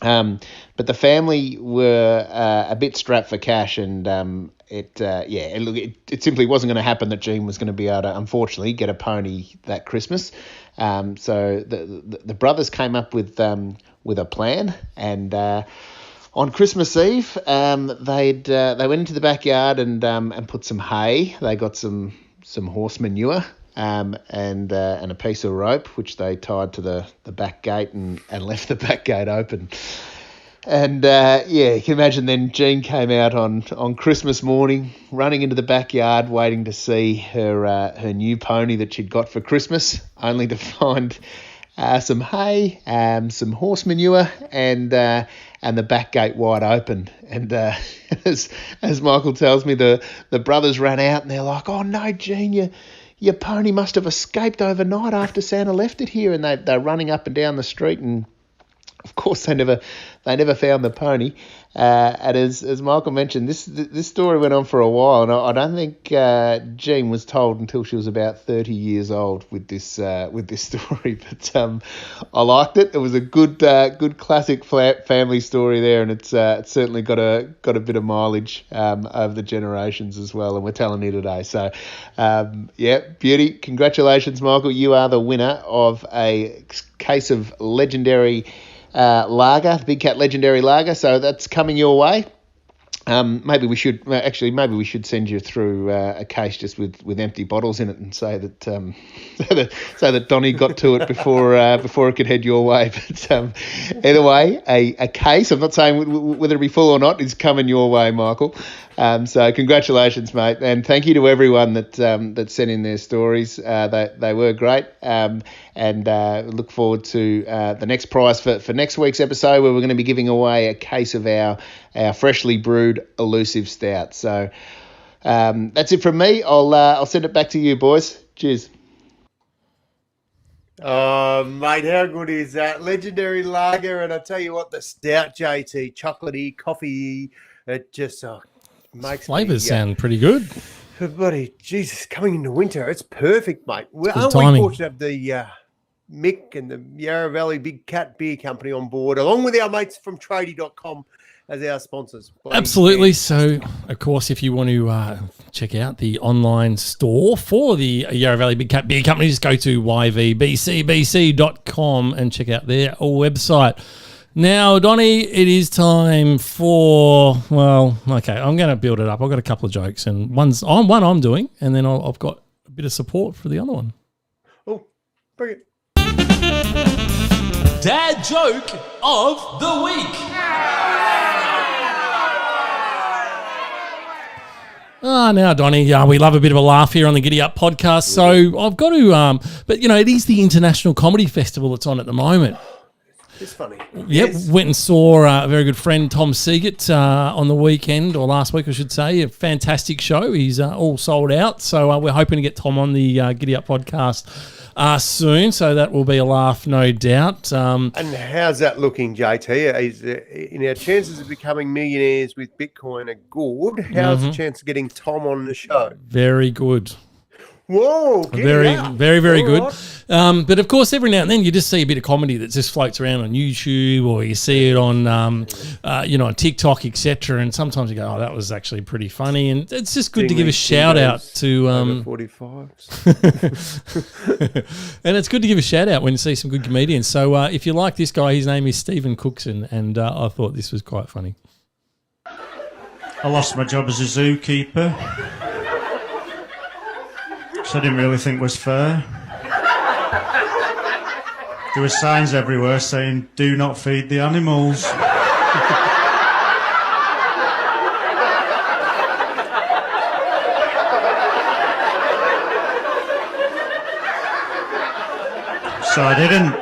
But the family were a bit strapped for cash, and it simply wasn't going to happen that Jean was going to be able to, unfortunately, get a pony that Christmas. So the brothers came up with a plan, and on Christmas Eve, they went into the backyard and put some hay. They got some horse manure and a piece of rope, which they tied to the back gate and left the back gate open. And you can imagine then Jean came out on Christmas morning, running into the backyard, waiting to see her new pony that she'd got for Christmas, only to find some hay, some horse manure, and the back gate wide open. And as Michael tells me, the brothers ran out and they're like, "Oh no, Jean, your pony must have escaped overnight after Santa left it here." And they're running up and down the street, and of course they never found the pony. And as Michael mentioned, this story went on for a while, and I don't think Jean was told until she was about 30 years old with this story. But I liked it. It was a good classic family story there, and it's certainly got a bit of mileage over the generations as well. And we're telling you today. So beauty. Congratulations, Michael. You are the winner of a case of legendary lager, the Big Cat Legendary Lager. So that's coming your way. Maybe we should send you through a case just with empty bottles in it, and say that so that Donnie got to it before it could head your way. But either way, a case, I'm not saying whether it be full or not, is coming your way, Michael. So congratulations, mate, and thank you to everyone that sent in their stories. They were great, and look forward to the next prize for next week's episode, where we're going to be giving away a case of our freshly brewed elusive stout. So that's it from me. I'll send it back to you, boys. Cheers. Oh, mate, how good is that? Legendary lager, and I tell you what, the stout, JT, chocolatey, coffee, it just makes flavours sound pretty good. Buddy, Jesus, coming into winter, it's perfect, mate. Aren't timing. we fortunate to have the Mick and the Yarra Valley Big Cat Beer Company on board, along with our mates from tradie.com as our sponsors? Absolutely. So, of course, if you want to check out the online store for the Yarra Valley Big Cat Beer Company, just go to yvbcbc.com and check out their website. Now, Donnie, it is time for, I'm going to build it up. I've got a couple of jokes, and one I'm doing, and then I've got a bit of support for the other one. Oh, bring it. Dad joke of the week. Now, Donnie, we love a bit of a laugh here on the Giddy Up podcast. So I've got to, but it is the International Comedy Festival that's on at the moment. It's funny. Yep, Yes. went and saw a very good friend, Tom Seagate, on the weekend, or last week, I should say. A fantastic show. He's all sold out. So we're hoping to get Tom on the Giddy Up podcast soon. So that will be a laugh, no doubt. And how's that looking, JT? In our chances of becoming millionaires with Bitcoin are good. How's the chance of getting Tom on the show? Very good. Whoa, very All good. right. But of course, every now and then you just see a bit of comedy that just floats around on YouTube, or you see it on, on TikTok, etc. And sometimes you go, "Oh, that was actually pretty funny." And it's just good to give a shout out to 45s. and it's good to give a shout out when you see some good comedians. So if you like this guy, his name is Stephen Cookson, and I thought this was quite funny. I lost my job as a zookeeper, which I didn't really think was fair. There were signs everywhere saying, "Do not feed the animals." So I didn't.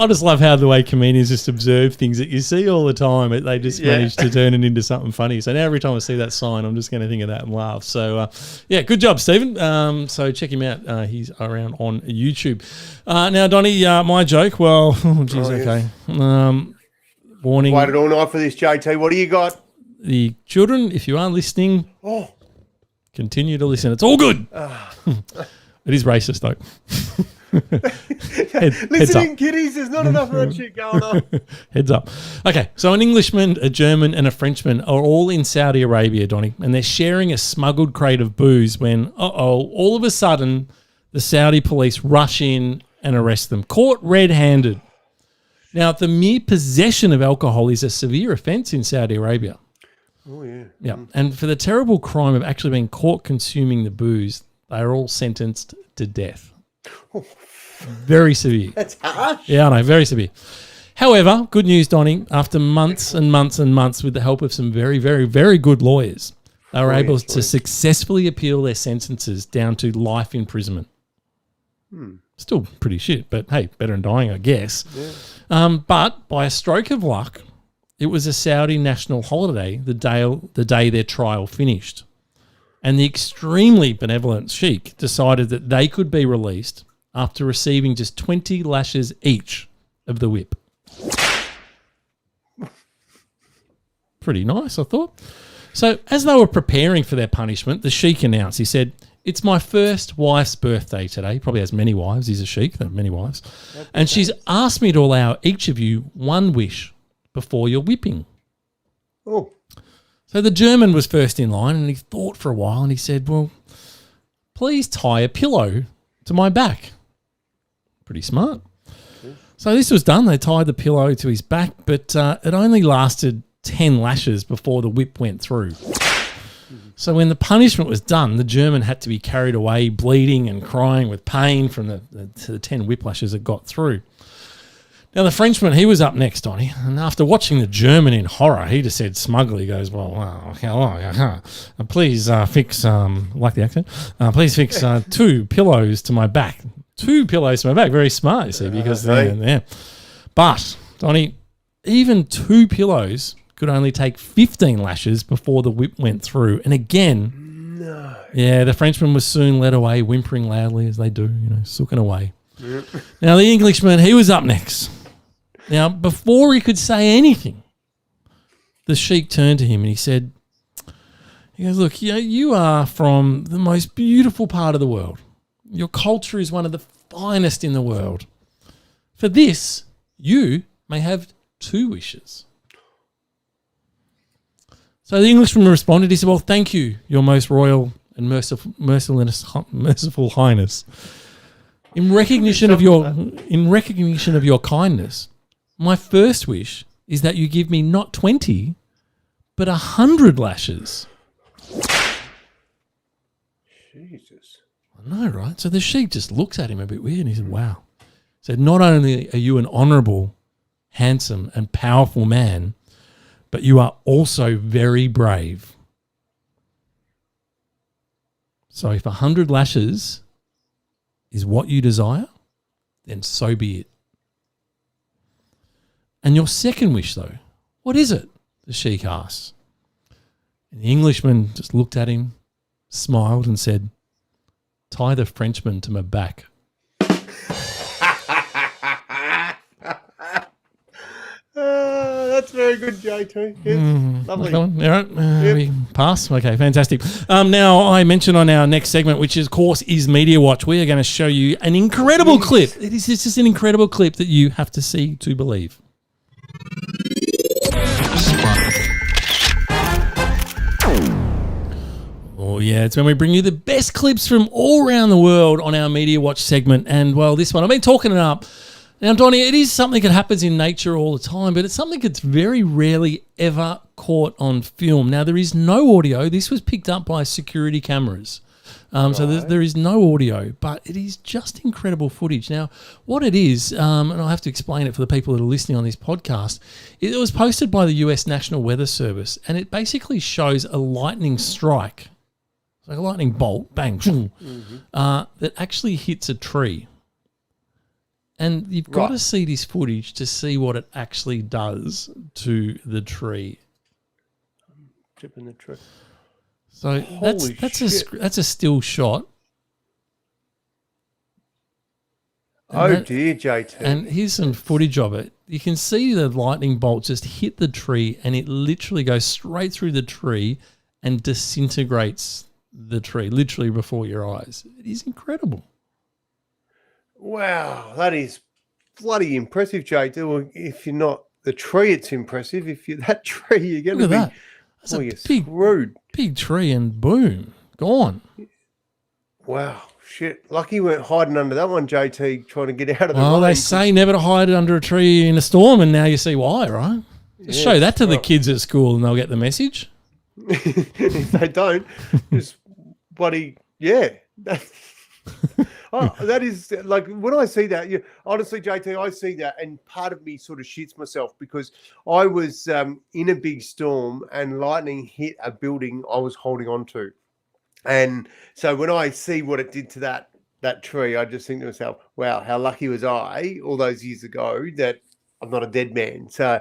I just love how the way comedians just observe things that you see all the time. They just manage to turn it into something funny. So now every time I see that sign, I'm just going to think of that and laugh. So, good job, Stephen. So check him out. He's around on YouTube. Now, Donnie, my joke. Well, okay. Warning. Waited all night for this, JT. What do you got? The children, if you are listening, continue to listen. It's all good. It is racist, though. Listening, kiddies, there's not enough of that shit going on. Heads up. Okay, so an Englishman, a German, and a Frenchman are all in Saudi Arabia, Donnie, and they're sharing a smuggled crate of booze when, all of a sudden, the Saudi police rush in and arrest them, caught red-handed. Now, the mere possession of alcohol is a severe offence in Saudi Arabia. Oh, yeah. Yeah, and for the terrible crime of actually being caught consuming the booze, they are all sentenced to death. Very severe. That's harsh. Yeah, I know, very severe. However, good news, Donnie, after months and months and months with the help of some very, very, very good lawyers, they were able to successfully appeal their sentences down to life imprisonment. Still pretty shit, but hey, better than dying, I guess. Yeah. But by a stroke of luck, it was a Saudi national holiday the day their trial finished. And the extremely benevolent sheikh decided that they could be released after receiving just 20 lashes each of the whip. Pretty nice, I thought. So as they were preparing for their punishment, the sheikh announced, he said, "It's my first wife's birthday today." He probably has many wives. He's a sheikh, there are many wives. And she's asked me to allow each of you one wish before your whipping. Oh. So the German was first in line and he thought for a while and he said, "Well, please tie a pillow to my back." Pretty smart. So this was done. They tied the pillow to his back, but it only lasted 10 lashes before the whip went through. So when the punishment was done, the German had to be carried away bleeding and crying with pain from the 10 whiplashes that got through. Now, the Frenchman, he was up next, Donnie, and after watching the German in horror, he just said smugly, he goes, please fix, like the accent, please fix 2 pillows to my back. 2 pillows to my back. Very smart, you see, because they're. But, Donnie, even 2 pillows could only take 15 lashes before the whip went through. And again, the Frenchman was soon led away, whimpering loudly as they do, sooking away. Yep. Now, the Englishman, he was up next. Now, before he could say anything, the sheikh turned to him and he goes, "Look, you are from the most beautiful part of the world. Your culture is one of the finest in the world. For this, you may have 2 wishes." So the Englishman responded, he said, "Well, thank you, your most royal and merciful highness. In recognition of your kindness, my first wish is that you give me not 20, but 100 lashes." Jesus. I know, right? So the sheikh just looks at him a bit weird and he said, "Wow." He said, "Not only are you an honourable, handsome and powerful man, but you are also very brave. So if 100 lashes is what you desire, then so be it. And your second wish, though, what is it?" the sheikh asked. And the Englishman just looked at him, smiled and said, "Tie the Frenchman to my back." That's very good, JT. Yes, lovely. All right, we pass. Okay, fantastic. Now, I mentioned on our next segment, which of course is Media Watch, we are going to show you an incredible clip. It's just an incredible clip that you have to see to believe. Oh, yeah, it's when we bring you the best clips from all around the world on our Media Watch segment. And, well, this one, I've been talking it up Now, Donnie, it is something that happens in nature all the time, but it's something that's very rarely ever caught on film. Now, there is no audio. This was picked up by security cameras. So there is no audio, but it is just incredible footage. Now, what it is, and I'll have to explain it for the people that are listening on this podcast, it was posted by the US National Weather Service, and it basically shows a lightning strike, like a lightning bolt, bang, that actually hits a tree. And you've got to see this footage to see what it actually does to the tree. Tipping the tree. So that's a still shot. Dear, JT. And here's some footage of it. You can see the lightning bolt just hit the tree, and it literally goes straight through the tree and disintegrates the tree, literally before your eyes. It is incredible. Wow, that is bloody impressive, JT. Well, if you're not the tree, it's impressive. If you're that tree, you're going to be... That. That's a big tree, and boom, gone. Wow, shit. Lucky you weren't hiding under that one, JT, trying to get out of the Well, they say never to hide under a tree in a storm, and now you see why, right? Just show that to the kids at school and they'll get the message. If they don't, just bloody, yeah. That is like when I see that, honestly, JT, I see that and part of me sort of shits myself because I was in a big storm and lightning hit a building I was holding on to. And so when I see what it did to that tree, I just think to myself, wow, how lucky was I all those years ago that I'm not a dead man. So,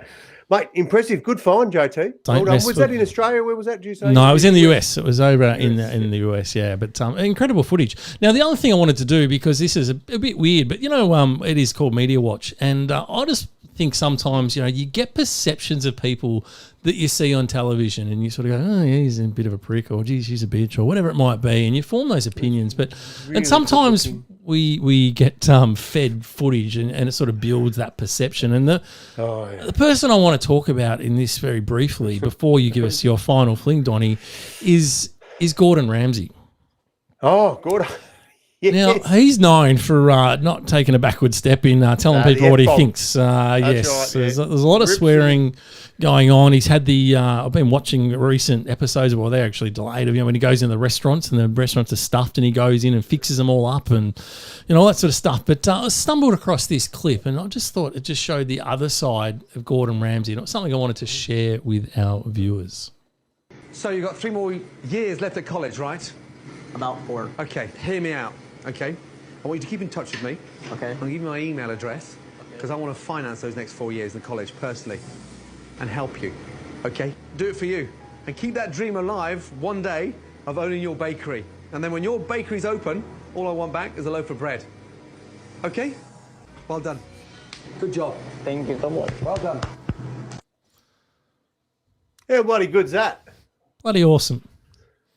mate, impressive. Good find, JT. Well done. Was that in Australia? Where was that, did you say? No, it was in the US. It was over in the US, yeah. But incredible footage. Now, the other thing I wanted to do, because this is a bit weird, but, it is called Media Watch. And I just think sometimes, you get perceptions of people that you see on television and you sort of go, oh, yeah, he's a bit of a prick, or geez, she's a bitch, or whatever it might be. And you form those opinions. But and sometimes we get fed footage and it sort of builds that perception. And the person I want to talk about in this very briefly, before you give us your final fling, Donnie, is Gordon Ramsay. Oh, Gordon. Yes. Now, he's known for not taking a backward step in telling people what he thinks. Yes, right, there's a lot of swearing going on. He's had I've been watching recent episodes, well, they're actually delayed, when he goes in the restaurants and the restaurants are stuffed and he goes in and fixes them all up and, all that sort of stuff. But I stumbled across this clip and I just thought it just showed the other side of Gordon Ramsay. And it was something I wanted to share with our viewers. So you've got 3 more years left at college, right? About 4. Okay, hear me out. Okay, I want you to keep in touch with me. Okay. I'm going to give you my email address because I want to finance those next 4 years in college personally and help you. Okay? Do it for you. And keep that dream alive one day of owning your bakery. And then when your bakery's open, all I want back is a loaf of bread. Okay? Well done. Good job. Thank you so much. Well done. How bloody good's that? Bloody awesome.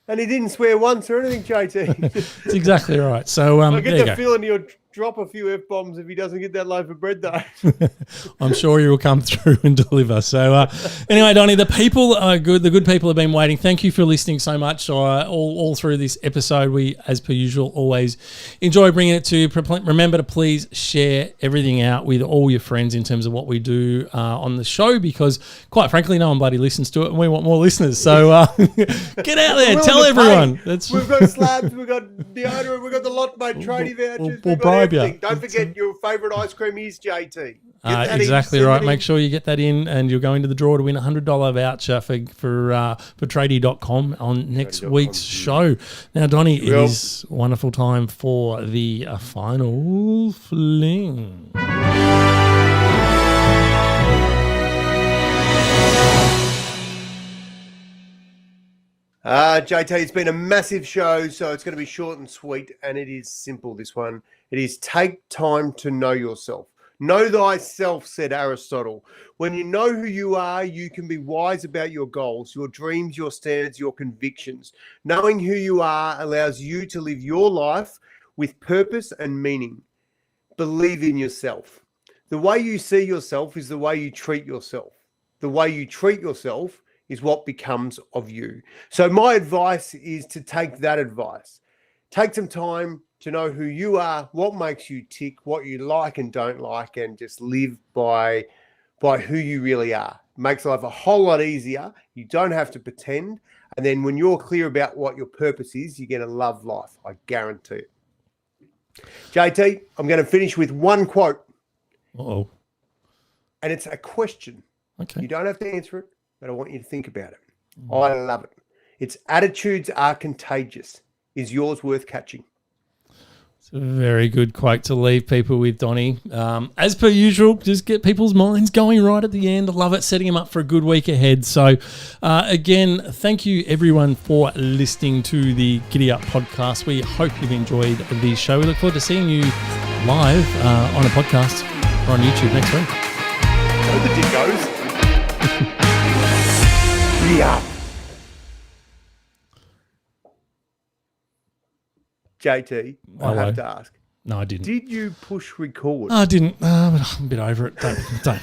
And he didn't swear once or anything, JT. That's exactly right. So I get the feeling he'll drop a few F-bombs if he doesn't get that loaf of bread, though. I'm sure he will come through and deliver. So anyway, Donnie, the people are good. The good people have been waiting. Thank you for listening so much all through this episode. We, as per usual, always enjoy bringing it to you. Remember to please share everything out with all your friends in terms of what we do on the show because, quite frankly, no one bloody listens to it and we want more listeners. So get out there. Tell everyone. We've got slabs. We've got deodorant. We've got the lot, mate. Tradie vouchers. We've got everything. Don't forget your favourite ice cream is JT. Exactly right. Make sure you get that in and you're going to the draw to win a $100 voucher for tradie.com on next week's show. Now, Donnie, it is a wonderful time for the final fling. JT, it's been a massive show, so it's going to be short and sweet, and it is simple, this one. It is take time to know yourself. Know thyself, said Aristotle. When you know who you are, you can be wise about your goals, your dreams, your standards, your convictions. Knowing who you are allows you to live your life with purpose and meaning. Believe in yourself. The way you see yourself is the way you treat yourself. The way you treat yourself is what becomes of you. So my advice is to take that advice. take some time to know who you are, what makes you tick, what you like and don't like, and just live by who you really are. Makes life a whole lot easier. You don't have to pretend. And then when you're clear about what your purpose is, you're going to love life. I guarantee it. JT, I'm going to finish with one quote. Uh-oh. And it's a question. Okay. You don't have to answer it, but I want you to think about it. I love it. It's attitudes are contagious. Is yours worth catching? It's a very good quote to leave people with, Donnie. As per usual, just get people's minds going right at the end. I love it, setting them up for a good week ahead. So, again, thank you everyone for listening to the Giddy Up podcast. We hope you've enjoyed the show. We look forward to seeing you live on a podcast or on YouTube next week. Yeah. JT, I have to ask. No, I didn't. Did you push record? I didn't. But I'm a bit over it. Don't.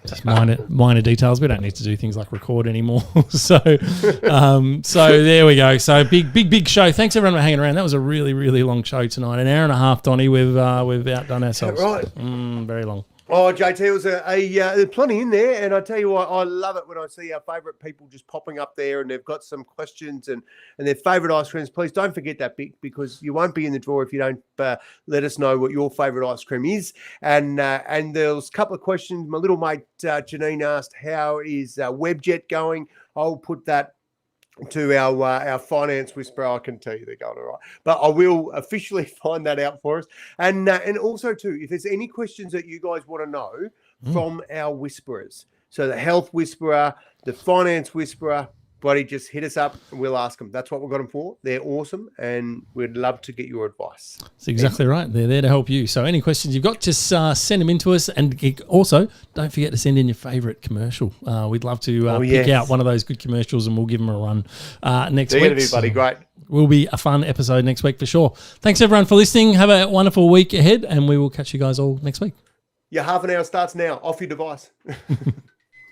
Just minor details. We don't need to do things like record anymore. So there we go. So big show. Thanks everyone for hanging around. That was a really, really long show tonight. An hour and a half, Donnie. We've outdone ourselves. Right. Very long. Oh, JT, it was there's plenty in there, and I tell you what, I love it when I see our favourite people just popping up there, and they've got some questions and their favourite ice creams. Please don't forget that bit, because you won't be in the draw if you don't let us know what your favourite ice cream is. And there was a couple of questions. My little mate Janine asked, "How is Webjet going?" I'll put that to our finance whisperer. I can tell you they're going all right, but I will officially find that out for us. And also too, if there's any questions that you guys want to know from our whisperers, so the health whisperer, the finance whisperer, buddy, just hit us up and we'll ask them. That's what we've got them for. They're awesome, and we'd love to get your advice. That's exactly right. They're there to help you. So any questions you've got, just send them in to us. And also, don't forget to send in your favourite commercial. We'd love to pick out one of those good commercials, and we'll give them a run next week. They're going to be, buddy, great. Will be a fun episode next week for sure. Thanks, everyone, for listening. Have a wonderful week ahead, and we will catch you guys all next week. Your half an hour starts now. Off your device.